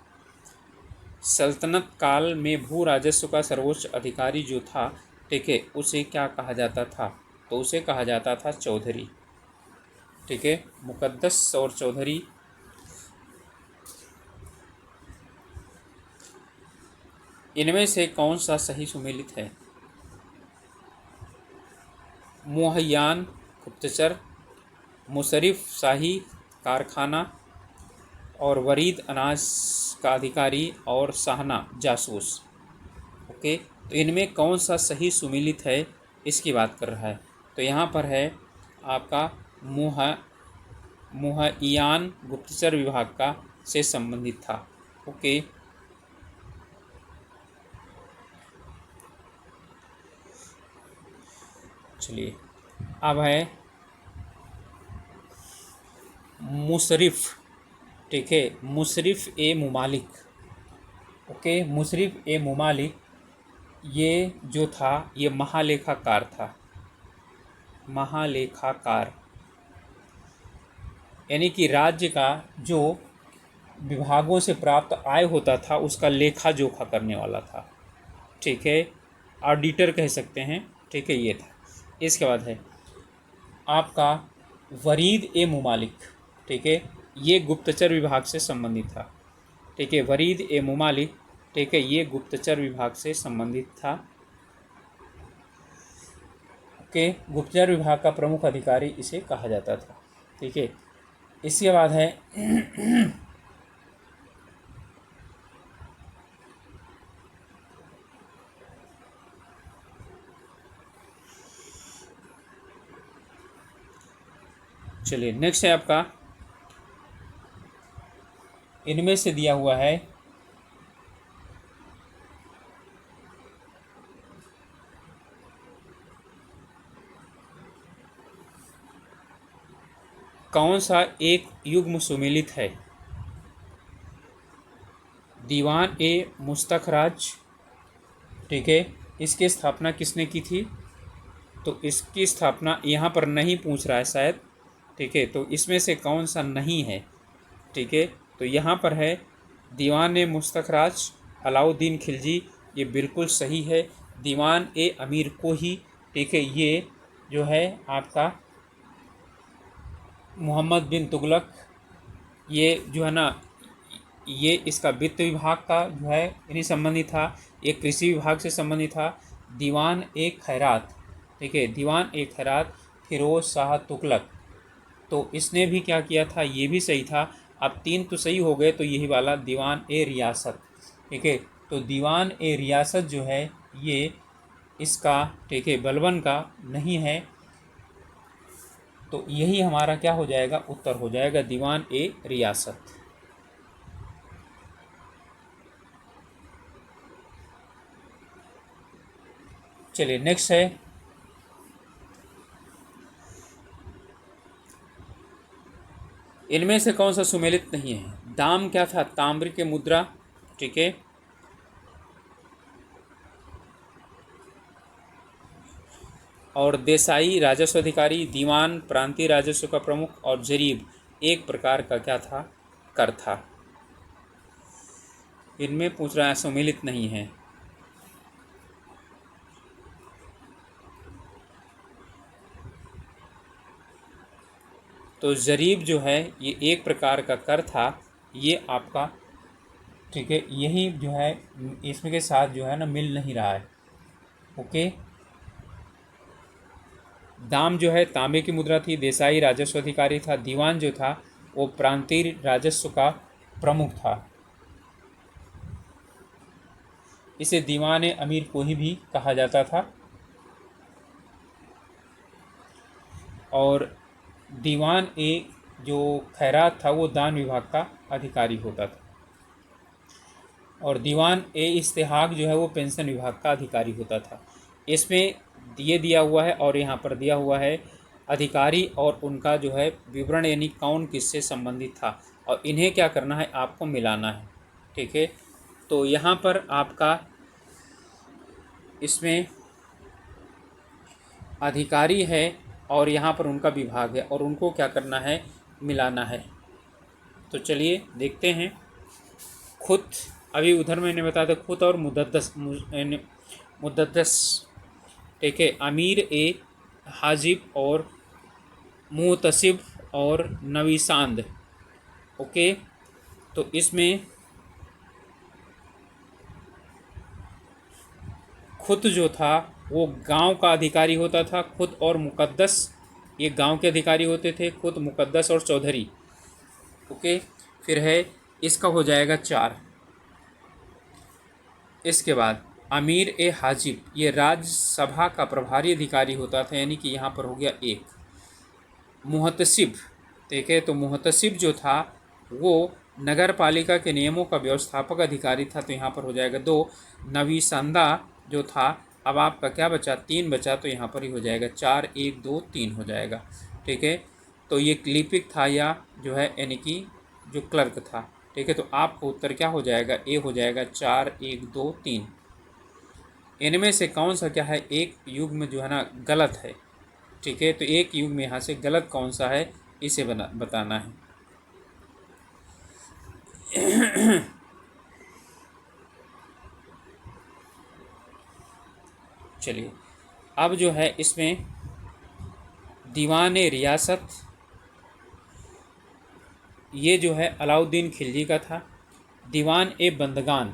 सल्तनत काल में भू राजस्व का सर्वोच्च अधिकारी जो था, ठीक है, उसे क्या कहा जाता था? तो उसे कहा जाता था चौधरी, ठीक है, मुकद्दस और चौधरी। इनमें से कौन सा सही सुमेलित है? मुहय्यान गुप्तचर, मुशर्रिफ शाही कारखाना और वरीद अनाज का अधिकारी और शाहना जासूस। ओके, तो इनमें कौन सा सही सुमेलित है, इसकी बात कर रहा है। तो यहाँ पर है आपका मुहय्यान गुप्तचर विभाग का से संबंधित था। ओके, चलिए अब है मुशर्रिफ, ठीक है, मुशर्रिफ ए मुमालिक। ओके, मुशर्रिफ ए मुमालिक ये जो था ये महालेखाकार था, महालेखाकार, यानी कि राज्य का जो विभागों से प्राप्त आय होता था उसका लेखा जोखा करने वाला था, ठीक है, ऑडिटर कह सकते हैं, ठीक है, ये था। इसके बाद है आपका वरीद ए मुमालिक, ठीक है, ये गुप्तचर विभाग से संबंधित था, ठीक है, वरीद ए मुमालिक, ठीक है, ये गुप्तचर विभाग से संबंधित था। ओके, गुप्तचर विभाग का प्रमुख अधिकारी इसे कहा जाता था, ठीक है। इसके बाद है चलिए नेक्स्ट है आपका, इनमें से दिया हुआ है कौन सा एक युग्म सुमेलित है? दीवान ए मुस्तखराज, ठीक है, इसकी स्थापना किसने की थी? तो इसकी स्थापना यहाँ पर नहीं पूछ रहा है शायद, ठीक है। तो इसमें से कौन सा नहीं है, ठीक है। तो यहाँ पर है दीवान ए मुस्तखराज अलाउद्दीन खिलजी, ये बिल्कुल सही है। दीवान ए अमीर को ही, ठीक है, ये जो है आपका मोहम्मद बिन तुगलक, ये जो है ना, ये इसका वित्त विभाग का जो है इन्हीं संबंधित था, ये कृषि विभाग से संबंधित था। दीवान ए खैरात, ठीक है, दीवान ए खैरात फिरोज शाह तुगलक, तो इसने भी क्या किया था, ये भी सही था। अब 3 तो सही हो गए, तो यही वाला दीवान ए रियासत, ठीक है। तो दीवान ए रियासत जो है ये इसका, ठीक है, बलबन का नहीं है, तो यही हमारा क्या हो जाएगा, उत्तर हो जाएगा दीवान ए रियासत। चलिए नेक्स्ट है, इनमें से कौन सा सुमेलित नहीं है। दाम क्या था, ताम्र के मुद्रा, ठीक है। और देसाई राजस्व अधिकारी, दीवान प्रांतीय राजस्व का प्रमुख, और जरीब एक प्रकार का क्या था, कर था। इनमें पूछ रहा है सुमेलित नहीं है। तो जरीब जो है ये एक प्रकार का कर था, ये आपका, ठीक है, यही जो है इसमें के साथ जो है ना मिल नहीं रहा है। ओके, दाम जो है तांबे की मुद्रा थी, देसाई राजस्व अधिकारी था, दीवान जो था वो प्रांतीय राजस्व का प्रमुख था। इसे दीवान अमीर को ही भी कहा जाता था। और दीवान ए जो खैरात था वो दान विभाग का अधिकारी होता था। और दीवान ए इस्तेहाक जो है वो पेंशन विभाग का अधिकारी होता था। इसमें ये दिया हुआ है और यहाँ पर दिया हुआ है अधिकारी और उनका जो है विवरण, यानी कौन किससे संबंधित था, और इन्हें क्या करना है, आपको मिलाना है, ठीक है। तो यहाँ पर आपका इसमें अधिकारी है और यहाँ पर उनका विभाग है, और उनको क्या करना है, मिलाना है। तो चलिए देखते हैं। खुद अभी उधर मैंने बताया था, खुद और मुदद्दस, ठीक है, अमीर ए हाजिब और मुतसिब और नवीसांद। ओके, तो इसमें खुद जो था वो गांव का अधिकारी होता था। खुद और मुकद्दस ये गांव के अधिकारी होते थे, खुद, मुकद्दस और चौधरी। ओके, फिर है इसका हो जाएगा 4। इसके बाद अमीर ए हाजिब, ये राज्यसभा का प्रभारी अधिकारी होता था, यानी कि यहाँ पर हो गया 1। मुहतसिब, ठीक है, तो मुहतसिब जो था वो नगर पालिका के नियमों का व्यवस्थापक अधिकारी था, तो यहाँ पर हो जाएगा 2। नवीसंदा जो था, अब आपका क्या बचा, 3 बचा, तो यहाँ पर ही हो जाएगा 4, 1, 2, 3 हो जाएगा, ठीक है। तो ये लिपिक था या जो है यानी कि जो क्लर्क था, ठीक है। तो आपको उत्तर क्या हो जाएगा, ए हो जाएगा 4, 1, 2, 3। इनमें से कौन सा क्या है, एक युग्म जो है ना गलत है, ठीक है। तो एक युग्म में यहाँ से गलत कौन सा है, इसे बताना है। चलिए, अब जो है इसमें दीवान रियासत, ये जो है अलाउद्दीन खिलजी का था। दीवान ए बंदगान,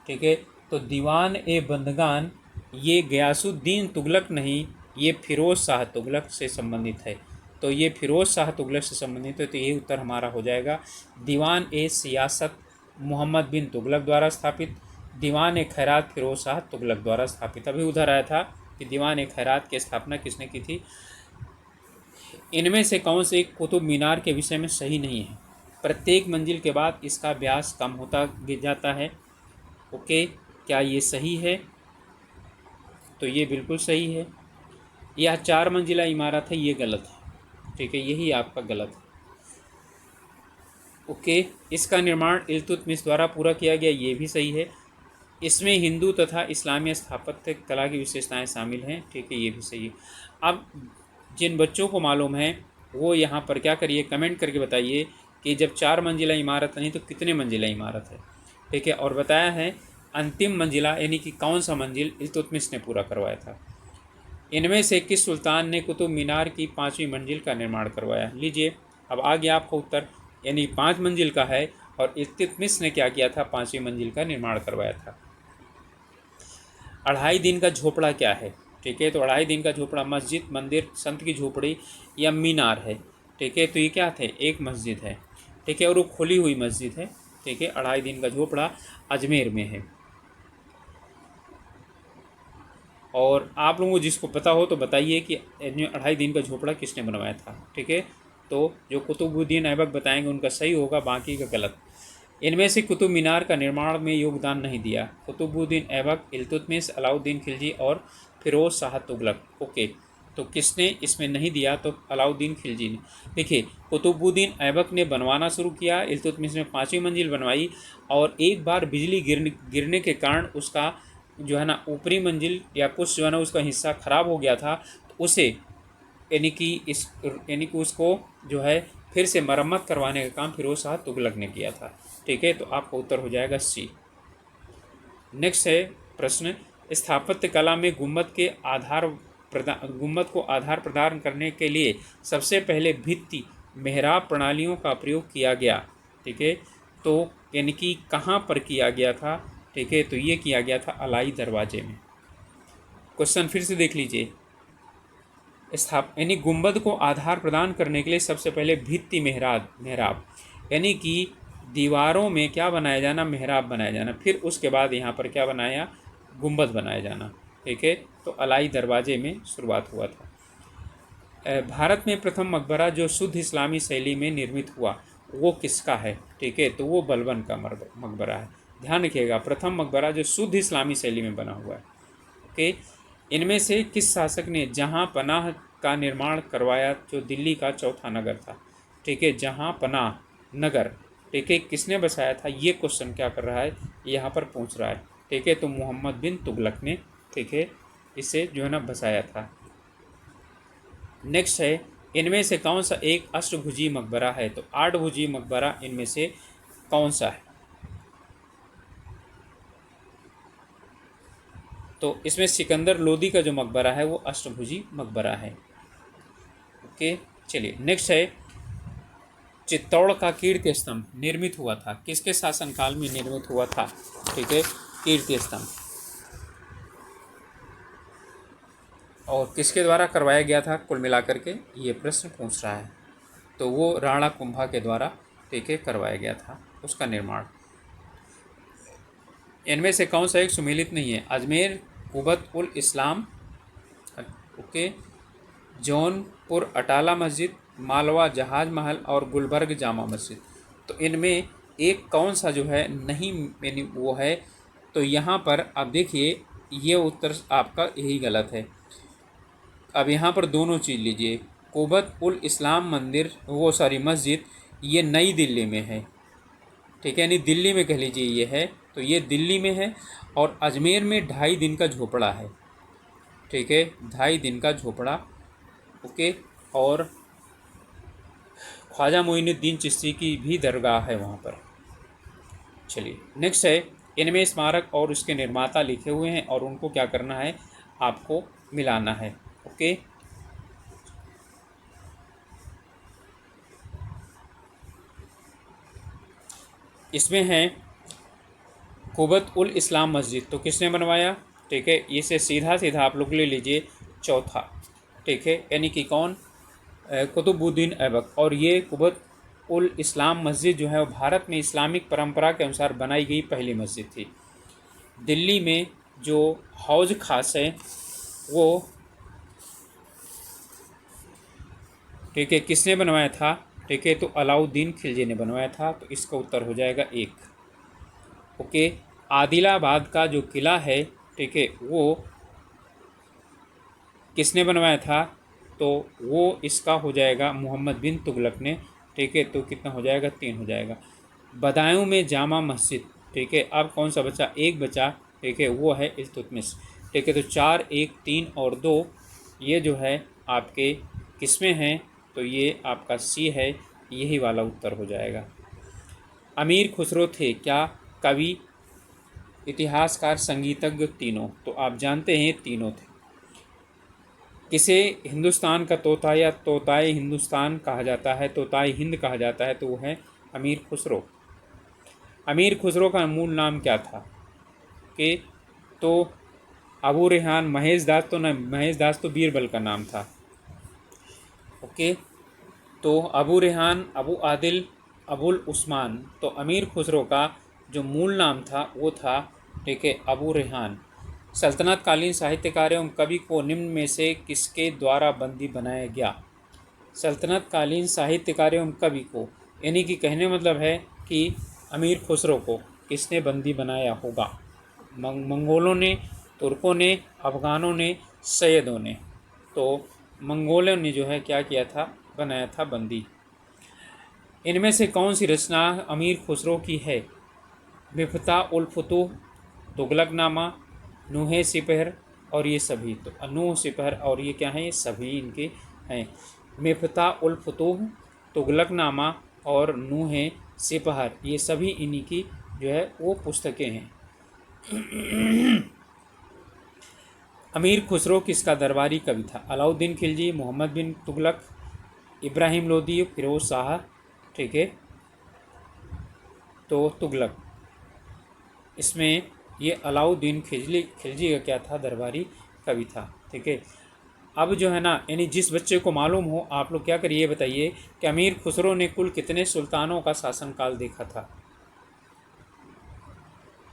ठीक है, तो दीवान ए बंदगान ये गयासुद्दीन तुगलक नहीं, ये फिरोज़ शाह तुगलक से संबंधित है। तो ये फिरोज़ शाह तुगलक से संबंधित है, तो ये उत्तर हमारा हो जाएगा। दीवान ए सियासत मोहम्मद बिन तुगलक द्वारा स्थापित। दीवान ए खैरात फिरोज़ शाह तुगलक द्वारा स्थापित। अभी उधर आया था कि दीवान ए खैरात की स्थापना किसने की थी। इनमें से कौन से कुतुब मीनार के विषय में सही नहीं है। प्रत्येक मंजिल के बाद इसका व्यास कम होता गिर जाता है। ओके, क्या ये सही है, तो ये बिल्कुल सही है। यह 4 मंजिला इमारत है, ये गलत है, ठीक है, यही आपका गलत है। ओके, इसका निर्माण इल्तुतमिश द्वारा पूरा किया गया, ये भी सही है। इसमें हिंदू तथा इस्लामी स्थापत्य कला की विशेषताएं शामिल हैं। ठीक है, ये भी सही है। अब जिन बच्चों को मालूम है वो यहाँ पर क्या करिए, कमेंट करके बताइए कि जब 4 मंजिला इमारत नहीं तो कितने मंजिला इमारत है। ठीक है, और बताया है अंतिम मंजिला यानी कि कौन सा मंजिल इल्तुतमिश ने पूरा करवाया था। इनमें से किस सुल्तान ने कुतुब मीनार की 5वीं मंजिल का निर्माण करवाया। लीजिए, अब आ गया आपका उत्तर, यानी 5 मंजिल का है और इल्तुतमिश ने क्या किया था, 5वीं मंजिल का निर्माण करवाया था। 2.5 दिन का झोपड़ा क्या है। ठीक है, तो 2.5 दिन का झोपड़ा मस्जिद, मंदिर, संत की झोपड़ी या मीनार है। ठीक है, तो ये क्या थे, एक मस्जिद है। ठीक है, और वो खुली हुई मस्जिद है। ठीक है, 2.5 दिन का झोपड़ा अजमेर में है। और आप लोगों को जिसको पता हो तो बताइए कि 2.5 दिन का झोपड़ा किसने बनवाया था। ठीक है, तो जो कुतुबुद्दीन ऐबक बताएंगे उनका सही होगा, बाकी का गलत। इनमें से कुतुब मीनार का निर्माण में योगदान नहीं दिया। कुतुबुद्दीन ऐबक, इल्तुतमिश, अलाउद्दीन खिलजी और फिरोज शाह तुगलक। ओके, तो किसने इसमें नहीं दिया, तो अलाउद्दीन खिलजी ने। देखिए, कुतुबुद्दीन ऐबक ने बनवाना शुरू किया, इल्तुतमिश ने 5वीं मंजिल बनवाई, और एक बार बिजली गिरने के कारण उसका जो है ना ऊपरी मंजिल या कुछ जो है ना उसका हिस्सा खराब हो गया था, तो उसे यानी कि उसको जो है फिर से मरम्मत करवाने का काम फिरोज शाह तुगलक ने किया था। ठीक है, तो आपका उत्तर हो जाएगा सी। नेक्स्ट है प्रश्न, स्थापत्य कला में गुम्बद को आधार प्रदान करने के लिए सबसे पहले भित्ति मेहराब प्रणालियों का प्रयोग किया गया। ठीक है, तो यानी कि कहाँ पर किया गया था। ठीक है, तो ये किया गया था अलाई दरवाजे में। क्वेश्चन फिर से देख लीजिए, यानी गुंबद को आधार प्रदान करने के लिए सबसे पहले भित्ति मेहराब यानी कि दीवारों में क्या बनाया जाना, मेहराब बनाया जाना, फिर उसके बाद यहाँ पर क्या बनाया, गुंबद बनाया जाना। ठीक है, तो अलाई दरवाजे में शुरुआत हुआ था। भारत में प्रथम मकबरा जो शुद्ध इस्लामी शैली में निर्मित हुआ वो किसका है। ठीक है, तो वो बलबन का मकबरा है। ध्यान रखिएगा, प्रथम मकबरा जो शुद्ध इस्लामी शैली में बना हुआ है। ओके, इनमें से किस शासक ने जहां पनाह का निर्माण करवाया, जो दिल्ली का चौथा नगर था। ठीक है, जहां पनाह नगर, ठीक है, किसने बसाया था, ये क्वेश्चन क्या कर रहा है, यहाँ पर पूछ रहा है। ठीक है, तो मोहम्मद बिन तुगलक ने, ठीक है, इसे जो है ना बसाया था। नेक्स्ट है, इनमें से कौन सा एक अष्टभुजी मकबरा है, तो 8भुजी मकबरा इनमें से कौन सा है। तो इसमें सिकंदर लोदी का जो मकबरा है वो अष्टभुजी मकबरा है। ओके, चलिए नेक्स्ट है, चित्तौड़ का कीर्ति स्तंभ निर्मित हुआ था, किसके शासनकाल में निर्मित हुआ था। ठीक है, कीर्ति स्तंभ और किसके द्वारा करवाया गया था, कुल मिलाकर के ये प्रश्न पूछ रहा है। तो वो राणा कुंभा के द्वारा, ठीक है, करवाया गया था उसका निर्माण। इनमें से कौन सा एक सुमेलित नहीं है, अजमेर कुबत उल इस्लाम, ओके, जौनपुर अटाला मस्जिद, मालवा जहाज महल और गुलबर्ग जामा मस्जिद। तो इनमें एक कौन सा जो है नहीं यानी वो है, तो यहाँ पर आप देखिए ये उत्तर आपका यही गलत है। अब यहाँ पर दोनों चीज़ लीजिए, कुबत उल इस्लाम मंदिर वो सॉरी मस्जिद ये नई दिल्ली में है। ठीक है, यानी दिल्ली में कह लीजिए ये है, तो ये दिल्ली में है। और अजमेर में 2.5 दिन का झोपड़ा है। ठीक है, 2.5 दिन का झोपड़ा, ओके, और ख्वाजा मोइनुद्दीन चिश्ती की भी दरगाह है वहाँ पर। चलिए नेक्स्ट है, इनमें स्मारक और उसके निर्माता लिखे हुए हैं और उनको क्या करना है, आपको मिलाना है। ओके, इसमें है कुबत उल इस्लाम मस्जिद, तो किसने बनवाया। ठीक है, इसे सीधा सीधा आप लोग ले लीजिए चौथा। ठीक है, यानी कि कौन, कुतुबुद्दीन ऐबक। और ये कुबत उल इस्लाम मस्जिद जो है वो भारत में इस्लामिक परंपरा के अनुसार बनाई गई पहली मस्जिद थी। दिल्ली में जो हौज खास है वो, ठीक है, किसने बनवाया था। ठीक है, तो अलाउद्दीन खिलजी ने बनवाया था, तो इसका उत्तर हो जाएगा 1। ओके, आदिलाबाद का जो किला है, ठीक है, वो किसने बनवाया था, तो वो इसका हो जाएगा मोहम्मद बिन तुगलक ने। ठीक है, तो कितना हो जाएगा, 3 हो जाएगा। बदायूं में जामा मस्जिद, ठीक है, अब कौन सा बचा, एक बचा, ठीक है, वो है इल्तुतमिश। ठीक है, तो 4, 1, 3 और 2 ये जो है आपके किसमें हैं, तो ये आपका सी है, यही वाला उत्तर हो जाएगा। अमीर खुसरो थे क्या कवि, इतिहासकार, संगीतज्ञ, तीनों? तो आप जानते हैं तीनों थे। किसे हिंदुस्तान का तोता या तोताए हिंदुस्तान कहा जाता है, तोताए हिंद कहा जाता है, तो वो है अमीर खुसरो। अमीर खुसरो का मूल नाम क्या था? कि तो अबू रेहान, महेश दास तो न, महेश दास तो बीरबल का नाम था। ओके, तो अबू रेहान, अबू आदिल, अबुल उस्मान। तो अमीर खुसरो का जो मूल नाम था वो था, ठीक है, अबू रेहान। सल्तनत कालीन साहित्यकार एवं कवि को निम्न में से किसके द्वारा बंदी बनाया गया? सल्तनत कालीन साहित्यकार एवं कवि को, यानी कि कहने मतलब है कि अमीर खुसरो को किसने बंदी बनाया होगा? मंगोलों ने, तुर्कों ने, अफ़गानों ने, सैयदों ने। तो मंगोलों ने जो है क्या किया था, बनाया था बंदी। इनमें से कौन सी रचना अमीर खुसरो की है? मिफ्ता उल फुतूह, तुगलकनामा, नूहे सिपहर और ये सभी। तो नूह सिपहर और ये क्या है, ये सभी इनके हैं। मिफ्ता उल फुतूह, तुगलकनामा और नूहे सिपहर, ये सभी इन्हीं की जो है वो पुस्तकें हैं। अमीर खुसरो किसका दरबारी कवि था? अलाउद्दीन खिलजी, मोहम्मद बिन तुगलक, इब्राहिम लोदी, फिरोज शाह। ठीक है, तो तुगलक, इसमें ये अलाउद्दीन खिलजी का क्या था, दरबारी कवि था। ठीक है, अब जो है ना, यानी जिस बच्चे को मालूम हो आप लोग क्या करिए बताइए कि अमीर खुसरो ने कुल कितने सुल्तानों का शासनकाल देखा था?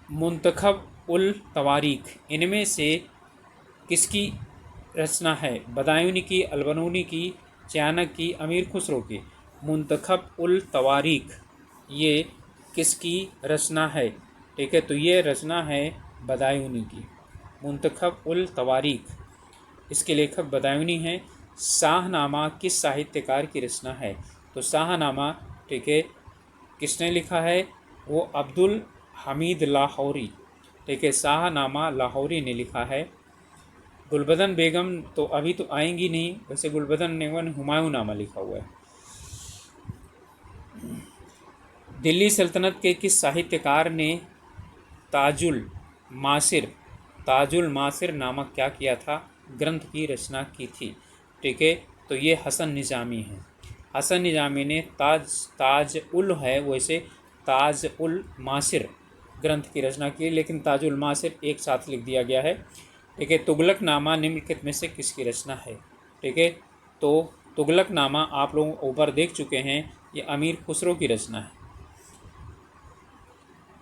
मुंतखब उल तवारीख इनमें से किसकी रचना है? बदायूनी की, अलबनूनी की, चाणक्य की, अमीर खुसरो की? मुंतखब उल तवारीख ये किसकी रचना है? ठीक है, तो ये रचना है बदायूनी की, मुंतखब उल तवारीख, इसके लेखक बदायूनी हैं। शाहनामा किस साहित्यकार की रचना है? तो शाहनामा, ठीक है, किसने लिखा है? वो अब्दुल हमीद लाहौरी। ठीक है, शाहनामा लाहौरी ने लिखा है। गुलबदन बेगम तो अभी तो आएंगी नहीं, वैसे गुलबदन बेगम ने हुमायूं नामा लिखा हुआ है। दिल्ली सल्तनत के किस साहित्यकार ने ताजुल मासिर, ताजुल मासिर नामक क्या किया था, ग्रंथ की रचना की थी? ठीक है, तो ये हसन निज़ामी है। हसन निज़ामी ने ताज उल है, वैसे ताज उल मासिर ग्रंथ की रचना की, लेकिन ताजुल मासिर एक साथ लिख दिया गया है। ठीक है, तुगलकनामा निम्नलिखित में से किसकी रचना है? ठीक है, तो तुगलकनामा आप लोग ऊपर देख चुके हैं, ये अमीर खुसरो की रचना है।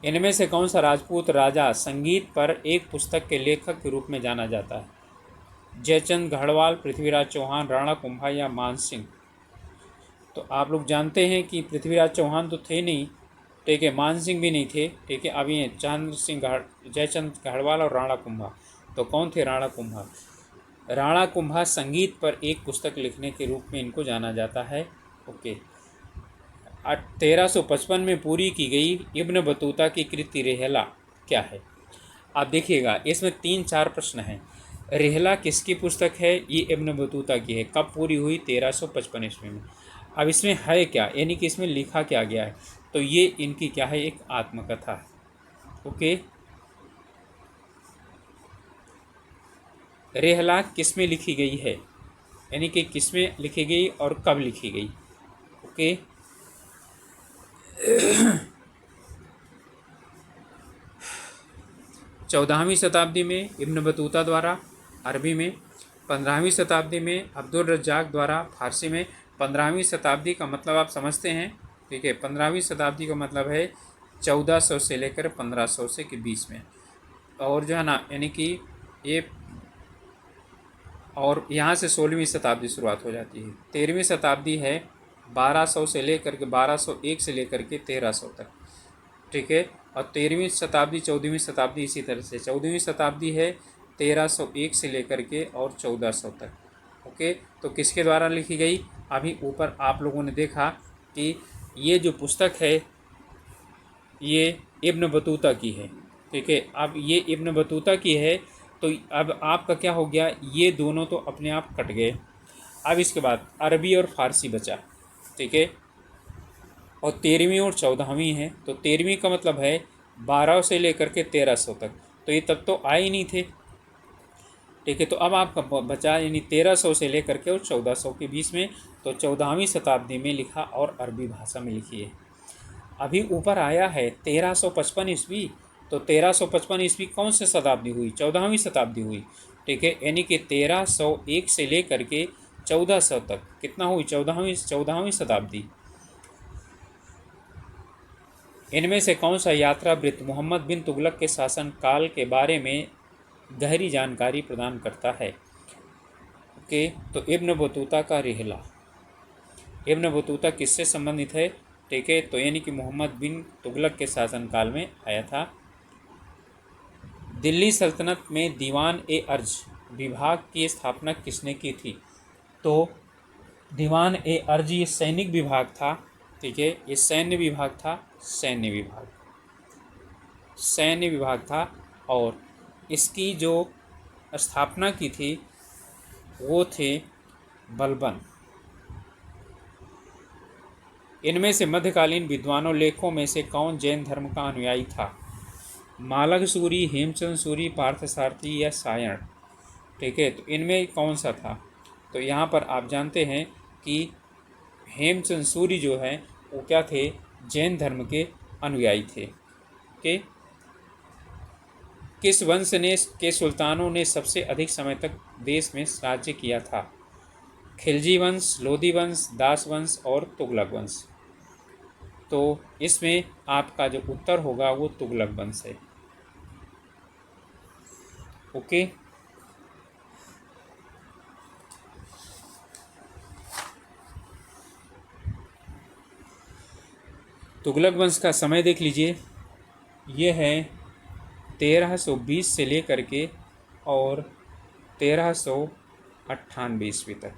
इनमें से कौन सा राजपूत राजा संगीत पर एक पुस्तक के लेखक के रूप में जाना जाता है? जयचंद गढ़वाल, पृथ्वीराज चौहान, राणा कुंभा या मानसिंह? तो आप लोग जानते हैं कि पृथ्वीराज चौहान तो थे नहीं, ठीक है, मानसिंह भी नहीं थे। ठीक है, अब ये जयचंद गढ़वाल और राणा कुंभा। तो कौन थे राणा कुंभा? राणा कुंभा संगीत पर एक पुस्तक लिखने के रूप में इनको जाना जाता है। ओके, 1355 में पूरी की गई इब्न बतूता की कृति रेहला क्या है? आप देखिएगा, इसमें 3-4 प्रश्न हैं। रेहला किसकी पुस्तक है? ये इब्न बतूता की है। कब पूरी हुई? 1355 ईस्वी में। अब इसमें है क्या, यानी कि इसमें लिखा क्या गया है? तो ये इनकी क्या है, एक आत्मकथा है। ओके, रेहला किस में लिखी गई है, यानी कि किस में लिखी गई और कब लिखी गई? ओके, 14वीं शताब्दी में इब्न बतूता द्वारा अरबी में, 15वीं शताब्दी में अब्दुल रज्जाक द्वारा फारसी में। 15वीं शताब्दी का मतलब आप समझते हैं, ठीक है, 15वीं शताब्दी का मतलब है 1400 से लेकर 1500 से के बीच में। और जो है ना, यानी कि ये, और यहाँ से 16वीं शताब्दी शुरुआत हो जाती है। 13वीं शताब्दी है 1200 से लेकर के 1201 से लेकर के 1300 तक। ठीक है, और 13वीं शताब्दी 14वीं शताब्दी इसी तरह से। 14वीं शताब्दी है 1301 से लेकर के और 1400 तक। ओके, तो किसके द्वारा लिखी गई? अभी ऊपर आप लोगों ने देखा कि ये जो पुस्तक है ये इब्न बतूता की है। ठीक है। अब ये इब्न बतूता की है, तो अब आपका क्या हो गया, ये दोनों तो अपने आप कट गए। अब इसके बाद अरबी और फ़ारसी बचा, ठीक है। और 13वीं और 14वीं है, तो 13वीं का मतलब है 1200 से लेकर के 1300 तक, तो ये तब तो आए ही नहीं थे, ठीक है। तो अब आपका बचा यानी 1300 से लेकर के और 1400 के बीच में, तो 14वीं शताब्दी में लिखा और अरबी भाषा में लिखी है। अभी ऊपर आया है 1355 ईस्वी, तो 1355 ईस्वी कौन सी शताब्दी हुई, 14वीं शताब्दी हुई, ठीक है। यानी कि 1301 से लेकर के 1400 तक कितना हुई, 14वीं शताब्दी। इनमें से कौन सा यात्रा वृत्त मोहम्मद बिन तुगलक के शासन काल के बारे में गहरी जानकारी प्रदान करता है। ओके, तो इब्न बतूता का रिहला, इब्न बतूता किससे संबंधित है, ठीक है। तो यानी कि मोहम्मद बिन तुगलक के शासनकाल में आया था। दिल्ली सल्तनत में दीवान ए अर्ज विभाग की स्थापना किसने की थी, तो दीवान ए अर्ज ये सैनिक विभाग था, ठीक है। ये सैन्य विभाग था, सैन्य विभाग था। और इसकी जो स्थापना की थी वो थे बलबन। इनमें से मध्यकालीन विद्वानों लेखों में से कौन जैन धर्म का अनुयायी था, मालग सूरी, हेमचंद सूरी, पार्थसारथी या सायण, ठीक है। तो इनमें कौन सा था, तो यहाँ पर आप जानते हैं कि हेमचंद सूरी जो है वो क्या थे, जैन धर्म के अनुयायी थे, ओके। किस वंश ने के सुल्तानों ने सबसे अधिक समय तक देश में राज्य किया था, खिलजी वंश, लोधी वंश, दास वंश और तुगलक वंश। तो इसमें आपका जो उत्तर होगा वो तुगलक वंश है, ओके। तुगलक वंश का समय देख लीजिए, ये है 1320 से लेकर के और 1398 ईस्वी तक,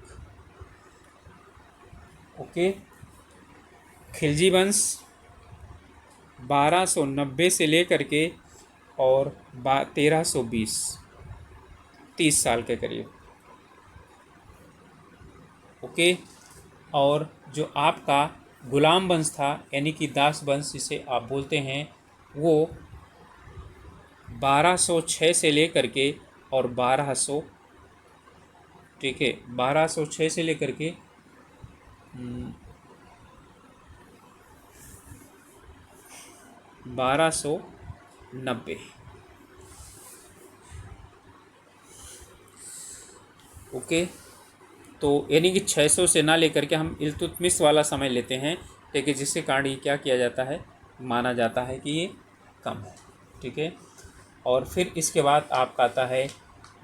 ओके। खिलजी वंश 1290 से लेकर के और 1320, 30 साल के करीब, ओके। और जो आपका गुलाम वंश था यानी कि दास वंश जिसे आप बोलते हैं, वो 1206 से लेकर के और 1200, ठीक है, 1206 से लेकर के 1290, ओके। तो यानी कि 600 से ना लेकर के हम इल्तुतमिश वाला समय लेते हैं, ठीक है, जिसके कारण ये क्या किया जाता है, माना जाता है कि ये कम है, ठीक है। और फिर इसके बाद आपका आता है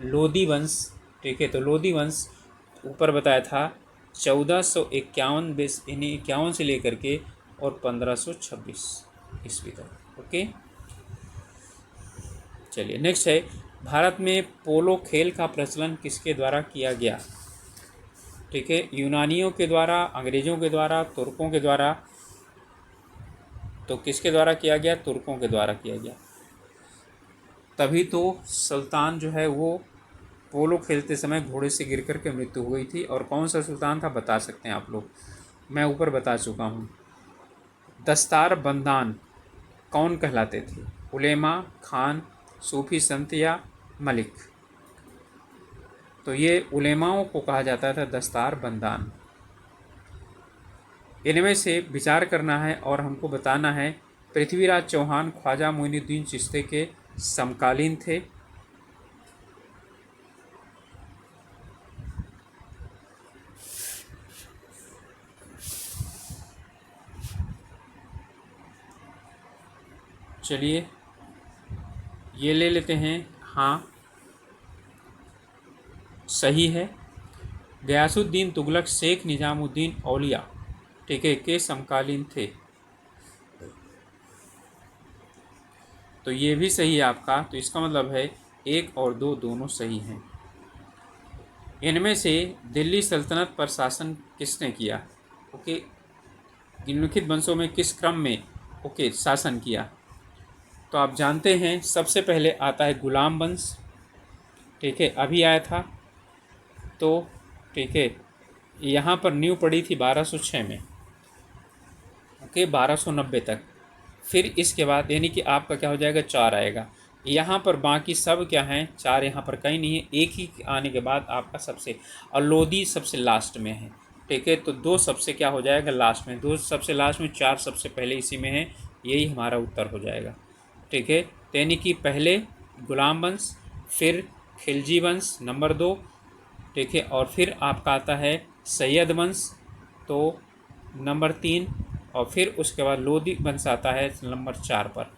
लोधी वंश, ठीक है। तो लोधी वंश ऊपर बताया था 1451 यानी 51 से लेकर के और 1526 ईस्वी तक, ओके। चलिए नेक्स्ट है, भारत में पोलो खेल का प्रचलन किसके द्वारा किया गया, ठीक है। यूनानियों के द्वारा, अंग्रेज़ों के द्वारा, तुर्कों के द्वारा। तो किसके द्वारा किया गया, तुर्कों के द्वारा किया गया। तभी तो सुल्तान जो है वो पोलो खेलते समय घोड़े से गिर कर के मृत्यु हो गई थी। और कौन सा सुल्तान था बता सकते हैं आप लोग, मैं ऊपर बता चुका हूँ। दस्तार बंदान कौन कहलाते थे, उलेमा, खान, सूफी संत या मलिक। तो ये उलेमाओं को कहा जाता था दस्तार बंदान। इनमें से विचार करना है और हमको बताना है, पृथ्वीराज चौहान ख्वाजा मोइनुद्दीन चिश्ती के समकालीन थे। चलिए ये ले लेते हैं, हाँ सही है। गयासुद्दीन तुगलक शेख निजामुद्दीन औलिया, ठीक है, के समकालीन थे। तो ये भी सही है आपका। तो इसका मतलब है 1 और 2 दोनों सही हैं। इनमें से दिल्ली सल्तनत पर शासन किसने किया, ओके। निम्नलिखित वंशों में किस क्रम में, ओके, शासन किया। तो आप जानते हैं सबसे पहले आता है गुलाम वंश, ठीक है, अभी आया था। तो ठीक है, यहाँ पर नींव पड़ी थी 1206 में, ओके, 1290 तक। फिर इसके बाद यानी कि आपका क्या हो जाएगा, 4 आएगा। यहाँ पर बाकी सब क्या हैं, 4 यहाँ पर कहीं नहीं है, एक ही आने के बाद आपका सबसे, और लोधी सबसे लास्ट में है, ठीक है। तो 2 सबसे क्या हो जाएगा, लास्ट में, 2 सबसे लास्ट में, 4 सबसे पहले इसी में है, यही हमारा उत्तर हो जाएगा, ठीक है। तो यानी कि पहले गुलाम वंश, फिर खिलजी वंश नंबर 2, ठीक है, और फिर आपका आता है सैयद वंश, तो नंबर 3, और फिर उसके बाद लोधी वंश आता है नंबर 4 पर,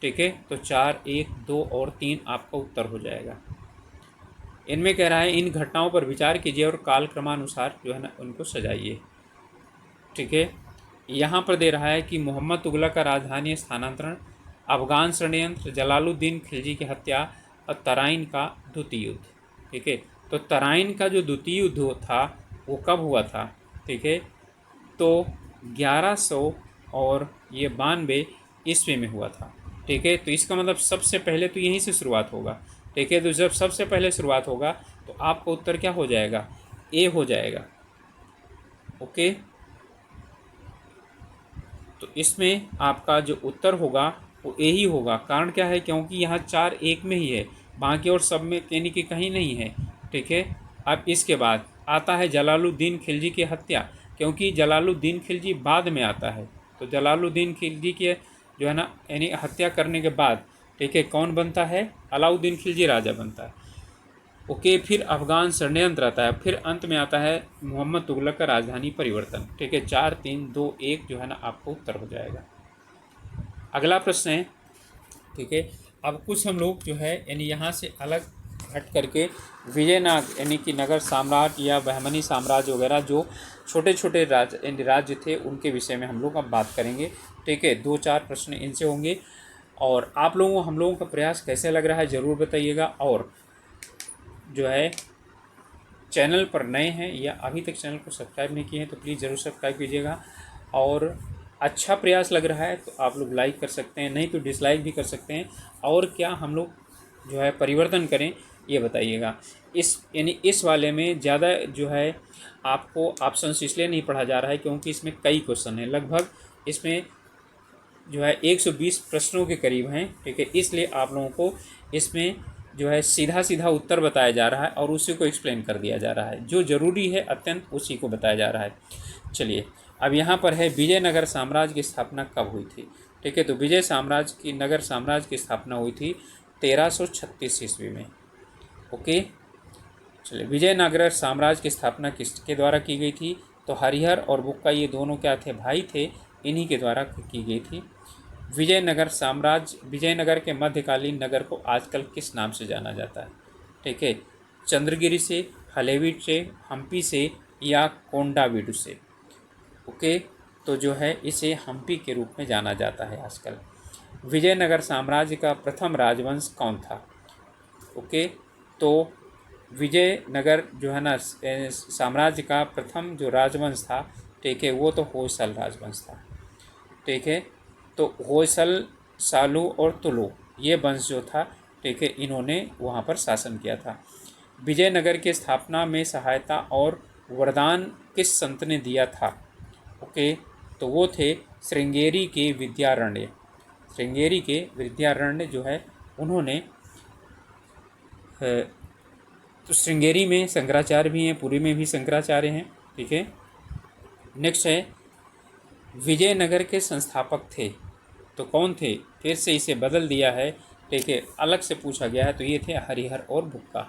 ठीक है। तो 4, 1, 2 और 3 आपका उत्तर हो जाएगा। इनमें कह रहा है इन घटनाओं पर विचार कीजिए और कालक्रमानुसार जो है ना उनको सजाइए, ठीक है। यहाँ पर दे रहा है कि मोहम्मद तुगलक का राजधानी स्थानांतरण, अफगान षड्यंत्र, जलालुद्दीन खिलजी की हत्या और तराइन का द्वितीय युद्ध, ठीक है। तो तराइन का जो द्वितीय युद्ध था वो कब हुआ था, ठीक है। तो 1100 और ये 92 ईस्वी में हुआ था, ठीक है। तो इसका मतलब सबसे पहले तो यहीं से शुरुआत होगा, ठीक है। तो जब सबसे पहले शुरुआत होगा तो आपका उत्तर क्या हो जाएगा, ए हो जाएगा, ओके। तो इसमें आपका जो उत्तर होगा वो ए ही होगा। कारण क्या है, क्योंकि यहाँ 4 एक में ही है, बाकी और सब में यानी कि कहीं नहीं है, ठीक है। अब इसके बाद आता है जलालुद्दीन खिलजी की हत्या, क्योंकि जलालुद्दीन खिलजी बाद में आता है। तो जलालुद्दीन खिलजी के जो है ना यानी हत्या करने के बाद, ठीक है, कौन बनता है, अलाउद्दीन खिलजी राजा बनता है, ओके। फिर अफगान षड्यंत्र आता है, फिर अंत में आता है मोहम्मद तुगलक का राजधानी परिवर्तन, ठीक है। 4, 3, 2, 1 जो है ना आपको उत्तर हो जाएगा। अगला प्रश्न है, ठीक है। अब कुछ हम लोग जो है यानी यहाँ से अलग हट करके विजयनगर यानी कि नगर साम्राज्य या बहमनी साम्राज्य वगैरह जो छोटे छोटे राज्य थे उनके विषय में हम लोग अब बात करेंगे, ठीक है। 2-4 प्रश्न इनसे होंगे। और आप लोगों हम लोगों का प्रयास कैसे लग रहा है ज़रूर बताइएगा। और जो है चैनल पर नए हैं या अभी तक चैनल को सब्सक्राइब नहीं किए हैं तो प्लीज़ ज़रूर सब्सक्राइब कीजिएगा। और अच्छा प्रयास लग रहा है तो आप लोग लाइक कर सकते हैं, नहीं तो डिसलाइक भी कर सकते हैं। और क्या हम लोग जो है परिवर्तन करें ये बताइएगा। इस यानी इस वाले में ज़्यादा जो है आपको ऑप्शंस इसलिए नहीं पढ़ा जा रहा है क्योंकि इसमें कई क्वेश्चन हैं, लगभग इसमें जो है 120 प्रश्नों के करीब हैं, ठीक है। इसलिए आप लोगों को इसमें जो है सीधा सीधा उत्तर बताया जा रहा है और उसी को एक्सप्लेन कर दिया जा रहा है, जो ज़रूरी है अत्यंत उसी को बताया जा रहा है। चलिए अब यहाँ पर है विजयनगर साम्राज्य की स्थापना कब हुई थी, ठीक है। तो नगर साम्राज्य की स्थापना हुई थी 1336 ईस्वी में, ओके। चलिए विजयनगर साम्राज्य की स्थापना किसके द्वारा की गई थी, तो हरिहर और बुक्का ये दोनों क्या थे, भाई थे, इन्हीं के द्वारा की गई थी। विजयनगर के मध्यकालीन नगर को आजकल किस नाम से जाना जाता है, ठीक है। चंद्रगिरी से, हलेबीड से, हम्पी से या कोंडावीडु से, ओके। तो जो है इसे हम्पी के रूप में जाना जाता है आजकल। विजयनगर साम्राज्य का प्रथम राजवंश कौन था, ओके। तो विजयनगर जो है ना साम्राज्य का प्रथम जो राजवंश था, ठीक है, वो तो होयसल राजवंश था, ठीक है। तो होयसल, सालू और तुलु ये वंश जो था, ठीक है, इन्होंने वहाँ पर शासन किया था। विजयनगर की स्थापना में सहायता और वरदान किस संत ने दिया था, ओके। तो वो थे श्रृंगेरी के विद्यारण्य। श्रृंगेरी के विद्यारण्य जो है उन्होंने तो श्रृंगेरी में शंकराचार्य भी हैं, पुरी में भी शंकराचार्य हैं, ठीक है। नेक्स्ट है विजयनगर के संस्थापक थे तो कौन थे, फिर से इसे बदल दिया है, ठीक है, अलग से पूछा गया है। तो ये थे हरिहर और बुक्का,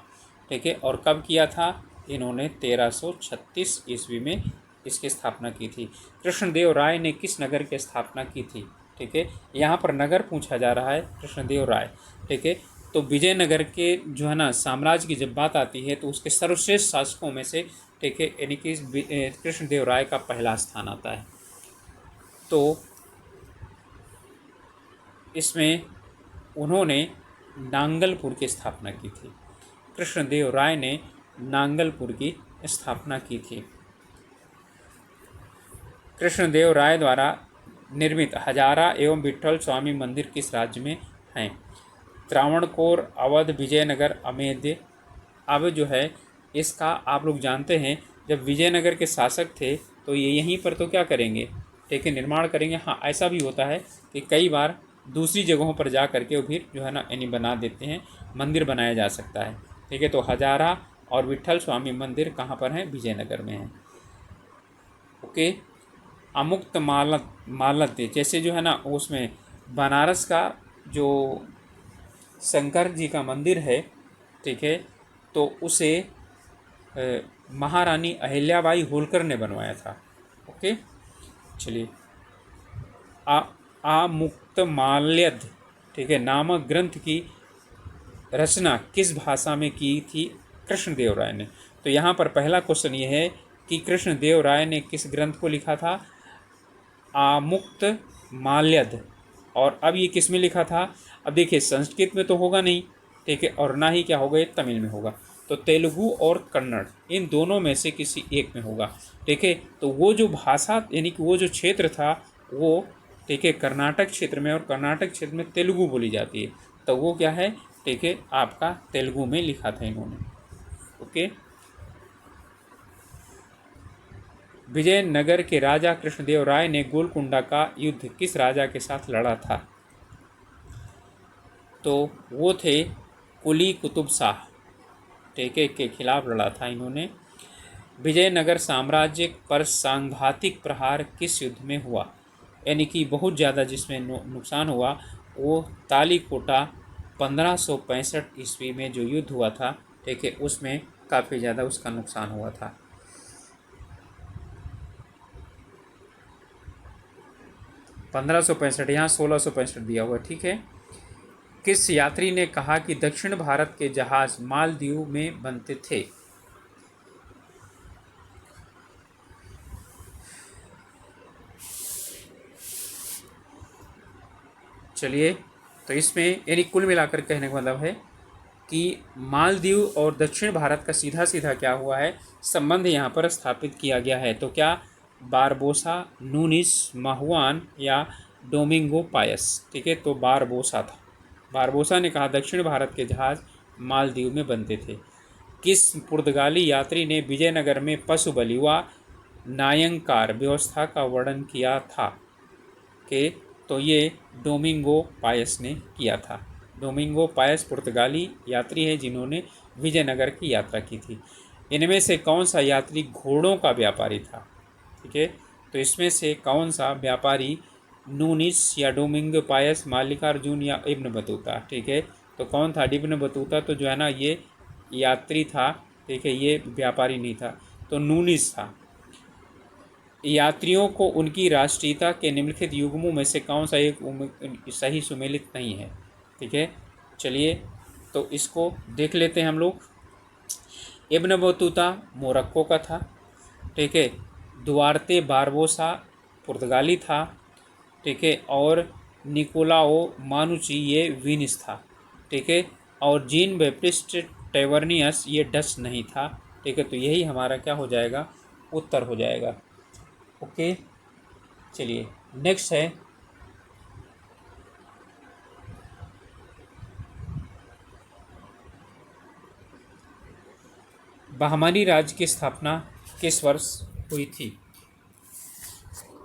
ठीक है। और कब किया था, इन्होंने 1336 ईस्वी में इसकी स्थापना की थी। कृष्णदेव राय ने किस नगर की स्थापना की थी, ठीक है। यहाँ पर नगर पूछा जा रहा है, कृष्णदेव राय, ठीक है। तो विजयनगर के जो है ना साम्राज्य की जब बात आती है तो उसके सर्वश्रेष्ठ शासकों में से, ठीक है, यानी कि कृष्णदेव राय का पहला स्थान आता है। तो इसमें उन्होंने नांगलपुर की स्थापना की थी। कृष्णदेव राय ने नांगलपुर की स्थापना की थी। कृष्णदेव राय द्वारा निर्मित हजारा एवं विट्ठल स्वामी मंदिर किस राज्य में हैं। त्रावणकोर, अवध, विजयनगर, अमेध्य। अब जो है इसका आप लोग जानते हैं, जब विजयनगर के शासक थे तो ये यहीं पर तो क्या करेंगे, ठीक है, निर्माण करेंगे। हाँ, ऐसा भी होता है कि कई बार दूसरी जगहों पर जा करके वो फिर जो है ना यानी बना देते हैं, मंदिर बनाया जा सकता है। ठीक है, तो हजारा और विट्ठल स्वामी मंदिर कहाँ पर हैं, विजयनगर में हैं। ओके। अमुक्त मालत्य, जैसे जो है ना उसमें बनारस का जो शंकर जी का मंदिर है, ठीक है, तो उसे महारानी अहिल्याबाई होलकर ने बनवाया था। ओके, चलिए। आमुक्तमाल्यद, ठीक है, नामक ग्रंथ की रचना किस भाषा में की थी कृष्णदेव राय ने। तो यहाँ पर पहला क्वेश्चन ये है कि कृष्णदेव राय ने किस ग्रंथ को लिखा था, आमुक्त माल्यद। और अब ये किस में लिखा था, अब देखिए संस्कृत में तो होगा नहीं, ठीक है, और ना ही क्या होगा, ये तमिल में होगा। तो तेलुगु और कन्नड़ इन दोनों में से किसी एक में होगा। ठीक है, तो वो जो भाषा यानी कि वो जो क्षेत्र था वो, ठीक है, कर्नाटक क्षेत्र में, और कर्नाटक क्षेत्र में तेलुगु बोली जाती है, तो वो क्या है, ठीक है, आपका तेलुगु में लिखा था इन्होंने। ओके। विजयनगर के राजा कृष्णदेव राय ने गोलकुंडा का युद्ध किस राजा के साथ लड़ा था, तो वो थे कुली कुतुब शाह, ठीक है, के खिलाफ लड़ा था इन्होंने। विजयनगर साम्राज्य पर सांघातिक प्रहार किस युद्ध में हुआ, यानी कि बहुत ज़्यादा जिसमें नुकसान हुआ, वो तालीकोटा 1565 ईस्वी में जो युद्ध हुआ था, ठीक है, उसमें काफ़ी ज़्यादा उसका नुकसान हुआ था। 1565, यहाँ 1665 दिया हुआ, ठीक है। किस यात्री ने कहा कि दक्षिण भारत के जहाज मालदीव में बनते थे, चलिए। तो इसमें यानी कुल मिलाकर कहने का मतलब है कि मालदीव और दक्षिण भारत का सीधा सीधा क्या हुआ है, संबंध यहाँ पर स्थापित किया गया है। तो क्या बारबोसा, नूनिस, माहुआन या डोमिंगो पायस, ठीक है, तो बारबोसा था। बारबोसा ने कहा दक्षिण भारत के जहाज मालदीव में बनते थे। किस पुर्तगाली यात्री ने विजयनगर में पशु बलि व नायंकार व्यवस्था का वर्णन किया था, कि तो ये डोमिंगो पायस ने किया था। डोमिंगो पायस पुर्तगाली यात्री है जिन्होंने विजयनगर की यात्रा की थी। इनमें से कौन सा यात्री घोड़ों का व्यापारी था, ठीक है, तो इसमें से कौन सा व्यापारी नूनिस या डोमिंगो पायस, मालिकार्जुन या इब्न बतूता, ठीक है, तो कौन था, इब्न बतूता तो जो है ना ये यात्री था, ठीक है, ये व्यापारी नहीं था, तो नूनिस था। यात्रियों को उनकी राष्ट्रीयता के निम्नलिखित युग्मों में से कौन सा एक सही सुमेलित नहीं है, ठीक है, चलिए। तो इसको देख लेते हैं हम लोग। इब्न बतूता मोरक्को का था, ठीक है, दुआर्ते बारबोसा पुर्तगाली था, ठीक है, और निकोलाओ मानुची ये विनिस था, ठीक है, और जीन बैप्टिस्ट टेवर्नियस ये डच नहीं था, ठीक है, तो यही हमारा क्या हो जाएगा, उत्तर हो जाएगा। ओके, चलिए नेक्स्ट है बहमनी राज्य की स्थापना किस वर्ष हुई थी।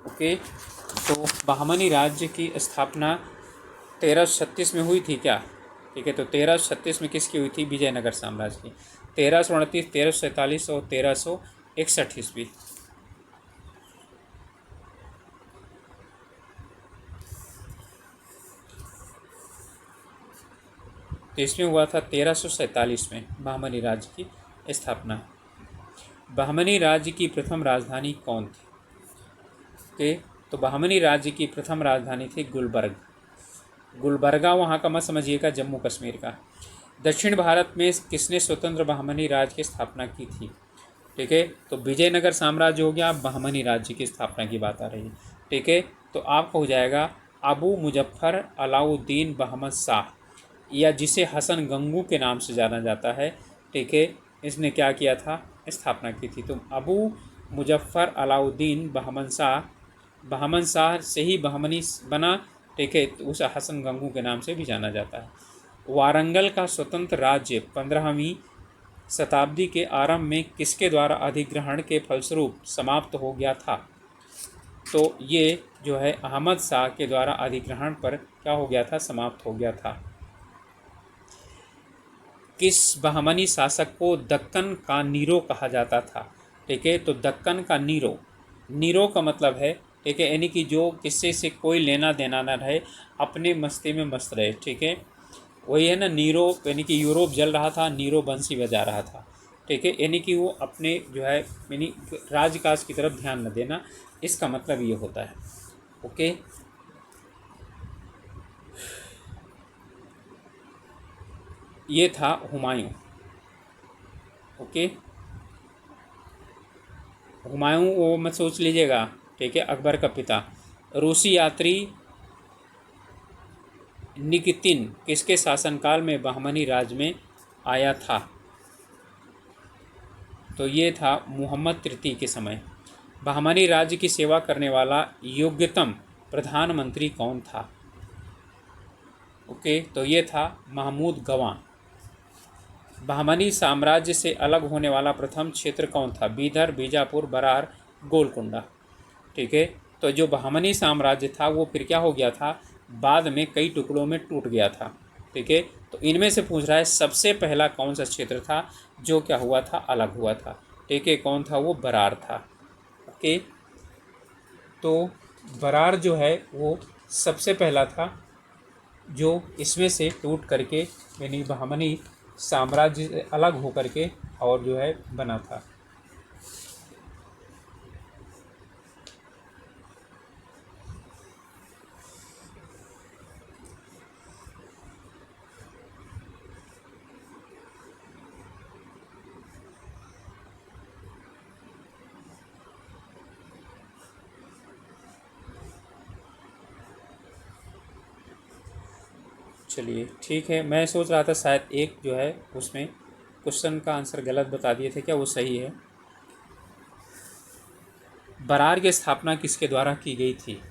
ओके, तो बहमनी राज्य की स्थापना 1336 में हुई थी क्या, ठीक है, तो 1336 में किसकी हुई थी, विजयनगर साम्राज्य की। 1329, 1347 और 1361 ईस्वी। तो इसमें हुआ था 1347 में बहमनी राज्य की स्थापना। बहमनी राज्य की प्रथम राजधानी कौन थी, ओके, तो बहमनी राज्य की प्रथम राजधानी थी गुलबर्ग। गुलबर्गा वहाँ का मत समझिएगा, जम्मू कश्मीर का। दक्षिण भारत में किसने स्वतंत्र बहमनी राज्य की स्थापना की थी, ठीक है, तो विजयनगर साम्राज्य हो गया, बहमनी राज्य की स्थापना की बात आ रही है, ठीक है, तो आपको हो जाएगा अबू मुजफ्फर अलाउद्दीन बहमद शाह, या जिसे हसन गंगू के नाम से जाना जाता है, ठीक है, इसने क्या किया था, स्थापना की थी। तो अबू मुजफ्फर अलाउद्दीन बहमद शाह से ही बहमनी बना, ठीक है, तो उस हसन गंगू के नाम से भी जाना जाता है। वारंगल का स्वतंत्र राज्य 15वीं शताब्दी के आरंभ में किसके द्वारा अधिग्रहण के फलस्वरूप समाप्त हो गया था? तो ये जो है अहमद शाह के द्वारा अधिग्रहण पर क्या हो गया था, समाप्त हो गया था। किस बहमनी शासक को दक्कन का नीरो कहा जाता था? ठीक है, तो दक्कन का नीरो, नीरो का मतलब है, ठीक है, यानी कि जो किसी से कोई लेना देना ना रहे, अपने मस्ती में मस्त रहे। ठीक है, वही है ना नीरो, यानी कि यूरोप जल रहा था, नीरो बंसी बजा रहा था। ठीक है, यानी कि वो अपने जो है यानी राजकाज की तरफ ध्यान न देना, इसका मतलब ये होता है। ओके, ये था हुमायूं। ओके, हुमायूं वो मत सोच लीजिएगा, ठीक है, अकबर का पिता। रूसी यात्री निकितिन किसके शासनकाल में बहमनी राज में आया था? तो ये था मोहम्मद तृतीय के समय। बहमनी राज्य की सेवा करने वाला योग्यतम प्रधानमंत्री कौन था? ओके, तो ये था महमूद गवां। बहमनी साम्राज्य से अलग होने वाला प्रथम क्षेत्र कौन था? बीदर, बीजापुर, बरार, गोलकुंडा। ठीक है, तो जो बहमनी साम्राज्य था वो फिर क्या हो गया था, बाद में कई टुकड़ों में टूट गया था। ठीक है, तो इनमें से पूछ रहा है सबसे पहला कौन सा क्षेत्र था जो क्या हुआ था, अलग हुआ था। ठीक है, कौन था वो? बरार था। ओके, तो बरार जो है वो सबसे पहला था जो इसमें से टूट करके यानी बहमनी साम्राज्य से अलग होकर के और जो है बना था। चलिए ठीक है, मैं सोच रहा था शायद एक जो है उसमें क्वेश्चन का आंसर गलत बता दिए थे, क्या वो सही है? बरार की स्थापना किसके द्वारा की गई थी?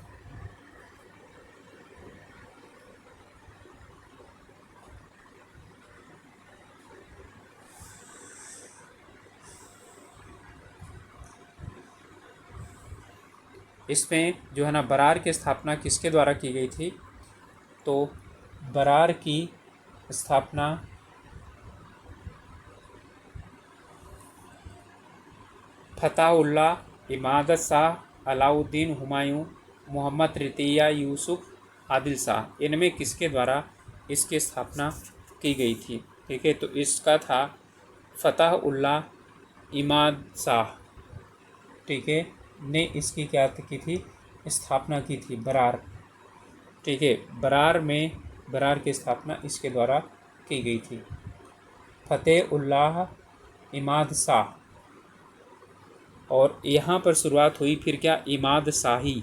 इसमें जो है ना बरार की स्थापना किसके द्वारा की गई थी? तो बरार की स्थापना फताउल्लाह, इमादत शाह, अलाउद्दीन हुमायूं, मोहम्मद तृतीया, यूसुफ आदिल शाह, इनमें किसके द्वारा इसकी स्थापना की गई थी? ठीक है, तो इसका था फताउल्लाह इमाद शाह, ठीक है, ने इसकी क्या की थी, स्थापना की थी बरार। ठीक है, बरार की स्थापना इसके द्वारा की गई थी। फतेउल्लाह इमाद शाह, और यहाँ पर शुरुआत हुई फिर क्या, इमाद शाही।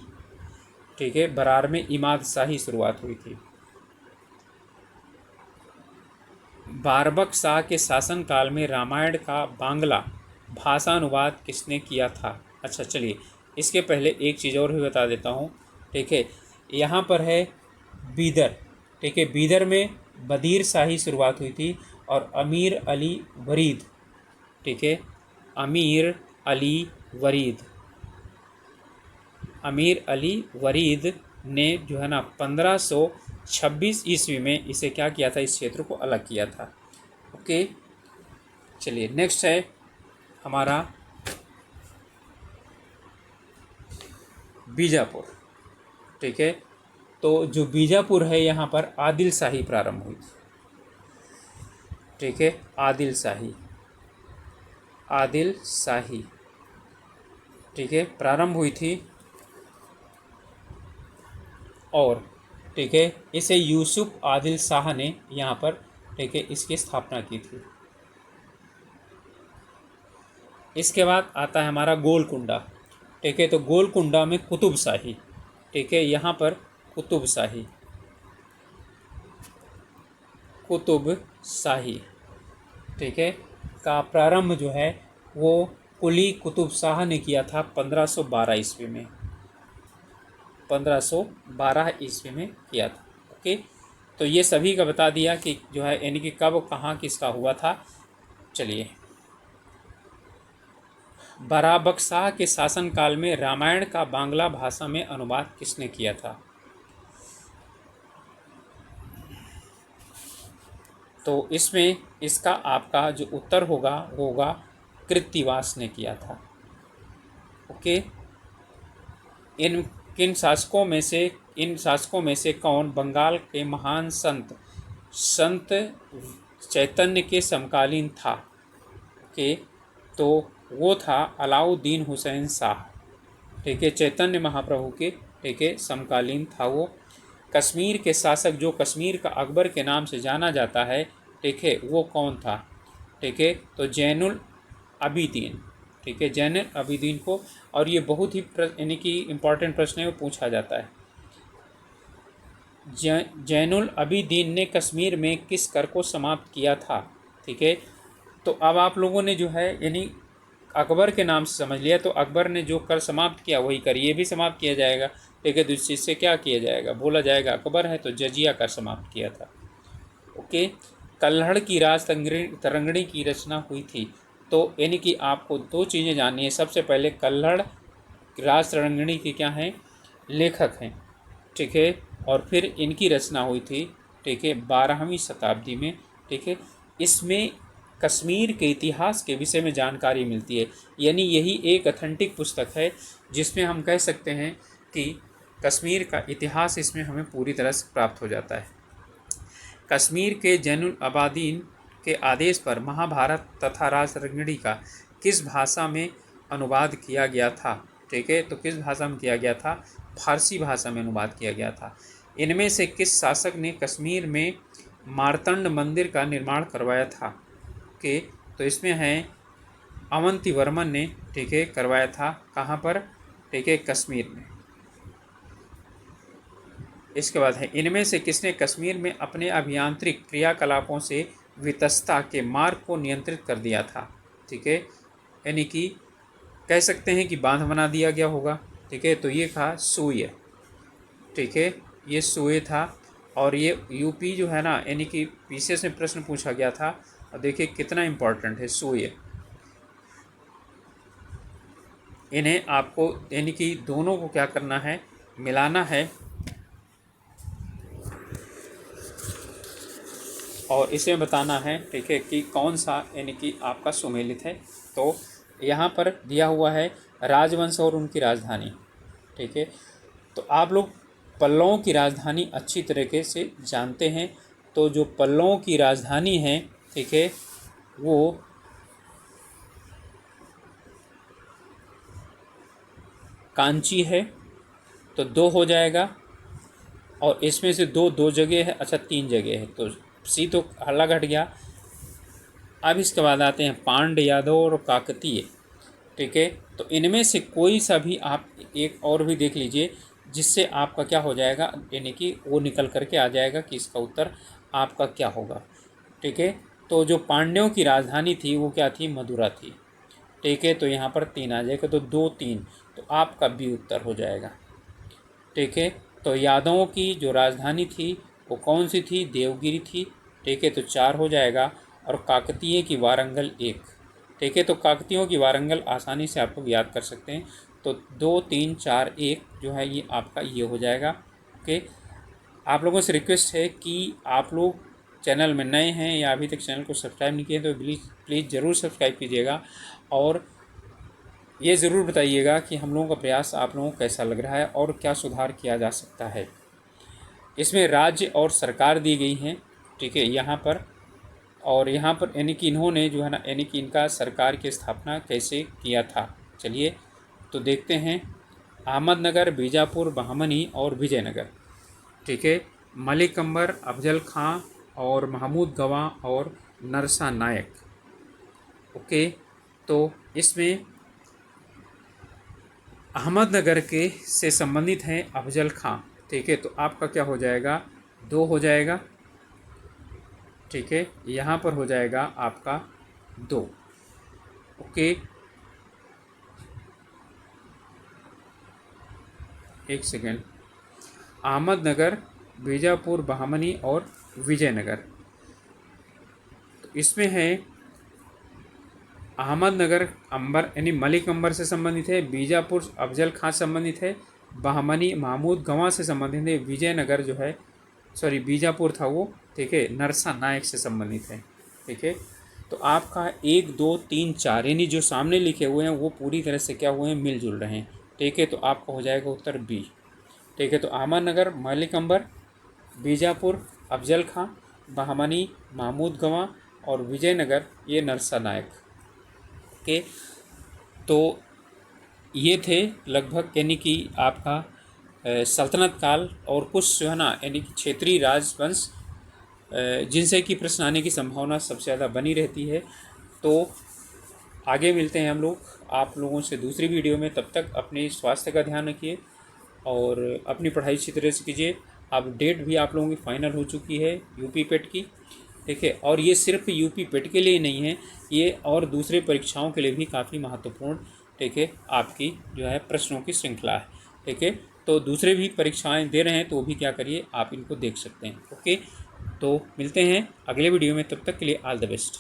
ठीक है, बरार में इमाद शाही शुरुआत हुई थी। बारबक शाह के शासनकाल में रामायण का बांग्ला भाषानुवाद किसने किया था? अच्छा चलिए, इसके पहले एक चीज़ और भी बता देता हूँ। ठीक है, यहाँ पर है बीदर। ठीक है, बीदर में बदीर शाही शुरुआत हुई थी और अमीर अली वरीद, ठीक है, अमीर अली वरीद, अमीर अली वरीद ने जो है ना 1526 ईस्वी में इसे क्या किया था, इस क्षेत्र को अलग किया था। ओके, चलिए नेक्स्ट है हमारा बीजापुर। ठीक है, तो जो बीजापुर है यहाँ पर आदिल शाही प्रारंभ हुई थी। ठीक है, आदिल शाही, आदिल शाही, ठीक है, प्रारंभ हुई थी। और ठीक है, इसे यूसुफ आदिल शाह ने यहाँ पर, ठीक है, इसकी स्थापना की थी। इसके बाद आता है हमारा गोलकुंडा। ठीक है, तो गोलकुंडा में कुतुब शाही, ठीक है, यहाँ पर कुतुब शाही, कुतुब शाही, ठीक है, का प्रारंभ जो है वो कुली कुतुब शाह ने किया था 1512 ईस्वी में। 1512 ईस्वी में किया था। ओके, तो ये सभी का बता दिया कि जो है यानी कि कब कहाँ किसका हुआ था। चलिए, बराबकशाह के शासनकाल में रामायण का बांग्ला भाषा में अनुवाद किसने किया था? तो इसमें इसका आपका जो उत्तर होगा वो होगा कृत्तिवास ने किया था। ओके, इन इन शासकों में से कौन बंगाल के महान संत चैतन्य के समकालीन था? ओके, तो वो था अलाउद्दीन हुसैन शाह। ठीक है, चैतन्य महाप्रभु के ठीक है समकालीन था वो। कश्मीर के शासक जो कश्मीर का अकबर के नाम से जाना जाता है, ठीक है, वो कौन था? ठीक है, तो जैनुल अबिदीन। ठीक है, जैनुल अबिदीन को, और ये बहुत ही यानी कि इम्पॉर्टेंट प्रश्न है, वो पूछा जाता है। जैनुल अबिदीन ने कश्मीर में किस कर को समाप्त किया था? ठीक है, तो अब आप लोगों ने जो है यानी अकबर के नाम से समझ लिया, तो अकबर ने जो कर समाप्त किया वही कर ये भी समाप्त किया जाएगा। ठीक है, तो इस चीज़ से क्या किया जाएगा, बोला जाएगा अकबर है तो जजिया कर समाप्त किया था। ओके, कल्हड़ की राज तरंगणी की रचना हुई थी, तो यानी कि आपको दो चीज़ें जाननी है। सबसे पहले कल्हड़ राज तरंगणी के क्या हैं, लेखक हैं। ठीक है, और फिर इनकी रचना हुई थी ठीक है 12वीं शताब्दी में। ठीक है, इसमें कश्मीर के इतिहास के विषय में जानकारी मिलती है, यानी यही एक ऑथेंटिक पुस्तक है जिसमें हम कह सकते हैं कि कश्मीर का इतिहास इसमें हमें पूरी तरह से प्राप्त हो जाता है। कश्मीर के जैनुल अबादीन के आदेश पर महाभारत तथा राजतरंगिणी का किस भाषा में अनुवाद किया गया था? ठीक है, तो किस भाषा में किया गया था? फारसी भाषा में अनुवाद किया गया था। इनमें से किस शासक ने कश्मीर में मार्तंड मंदिर का निर्माण करवाया था? ओके, तो इसमें है अवंतीवर्मन ने ठीक है करवाया था। कहाँ पर? ठीक है, कश्मीर में। इसके बाद है इनमें से किसने कश्मीर में अपने अभियांत्रिक क्रियाकलापों से वितस्ता के मार्ग को नियंत्रित कर दिया था? ठीक है, यानी कि कह सकते हैं कि बांध बना दिया गया होगा। ठीक है, तो ये था सूय। ठीक है, ये सूय था, और ये यूपी जो है ना यानी कि पीसीएस में प्रश्न पूछा गया था, और देखिए कितना इम्पोर्टेंट है सूय। इन्हें आपको यानी कि दोनों को क्या करना है, मिलाना है, और इसे बताना है ठीक है कि कौन सा यानी कि आपका सुमेलित है। तो यहाँ पर दिया हुआ है राजवंश और उनकी राजधानी। ठीक है, तो आप लोग पल्लवों की राजधानी अच्छी तरीके से जानते हैं। तो जो पल्लवों की राजधानी है ठीक है वो कांची है, तो 2 हो जाएगा, और इसमें से दो जगह है, अच्छा 3 जगह है, तो सी तो हल्ला घट गया। अब इसके बाद आते हैं पांड्य, यादव और काकतीय। ठीक है, तो इनमें से कोई सा भी आप एक और भी देख लीजिए जिससे आपका क्या हो जाएगा, यानी कि वो निकल करके आ जाएगा कि इसका उत्तर आपका क्या होगा। ठीक है, तो जो पांड्यों की राजधानी थी वो क्या थी, मदुरा थी। ठीक है, तो यहाँ पर 3 आ जाएगा, तो 2 3, तो आपका बी उत्तर हो जाएगा। ठीक है, तो यादवों की जो राजधानी थी वो कौन सी थी, देवगिरी थी। ठीक है, तो 4 हो जाएगा, और काकतीय की वारंगल 1। ठीक है, तो काकतीयों की वारंगल आसानी से आप लोग याद कर सकते हैं, तो 2 3 4 1 जो है ये आपका ये हो जाएगा। ओके, आप लोगों से रिक्वेस्ट है कि आप लोग चैनल में नए हैं या अभी तक चैनल को सब्सक्राइब नहीं किए तो प्लीज़ ज़रूर सब्सक्राइब कीजिएगा, और ये ज़रूर बताइएगा कि हम लोगों का प्रयास आप लोगों को कैसा लग रहा है और क्या सुधार किया जा सकता है। इसमें राज्य और सरकार दी गई हैं। ठीक है, यहाँ पर, और यहाँ पर यानी कि इन्होंने जो है ना यानी कि इनका सरकार की स्थापना कैसे किया था। चलिए तो देखते हैं। अहमदनगर, बीजापुर, बहमनी और विजयनगर। ठीक है, मलिक अंबर, अफजल खां और महमूद गवाह और नरसा नायक। ओके, तो इसमें अहमदनगर के से संबंधित हैं अफजल खां। ठीक है, तो आपका क्या हो जाएगा, 2 हो जाएगा। ठीक है, यहाँ पर हो जाएगा आपका 2। ओके, एक सेकेंड, अहमदनगर, बीजापुर, बहमनी और विजयनगर। तो इसमें है अहमदनगर अंबर यानी मलिक अंबर से संबंधित है, बीजापुर अफजल खां से संबंधित है, बहमनी महमूद गवां से संबंधित है, विजयनगर जो है सॉरी बीजापुर था वो, ठीक है, नरसा नायक से संबंधित है। ठीक है, तो आपका 1, 2, 3, 4 यानी जो सामने लिखे हुए हैं वो पूरी तरह से क्या हुए हैं, मिलजुल रहे हैं। ठीक है, तो आपका हो जाएगा उत्तर बी। ठीक है, तो अहमदनगर मलिक अंबर, बीजापुर अफजल खां, बहमनी महमूद गवां और विजयनगर ये नरसा नायक। ओके, तो ये थे लगभग यानी कि आपका सल्तनत काल और कुछ जो है ना यानी कि क्षेत्रीय राजवंश जिनसे कि प्रश्न आने की संभावना सबसे ज़्यादा बनी रहती है। तो आगे मिलते हैं हम लोग आप लोगों से दूसरी वीडियो में। तब तक अपने स्वास्थ्य का ध्यान रखिए और अपनी पढ़ाई अच्छी तरह से कीजिए। अब डेट भी आप लोगों की फाइनल हो चुकी है यूपी पेट की। ठीक है, और ये सिर्फ यूपी पेट के लिए नहीं है, ये और दूसरे परीक्षाओं के लिए भी काफ़ी महत्वपूर्ण, ठीक है, आपकी जो है प्रश्नों की श्रृंखला है। ठीक है, तो दूसरे भी परीक्षाएं दे रहे हैं तो वो भी क्या करिए, आप इनको देख सकते हैं। ओके, तो मिलते हैं अगले वीडियो में, तब तक के लिए ऑल द बेस्ट।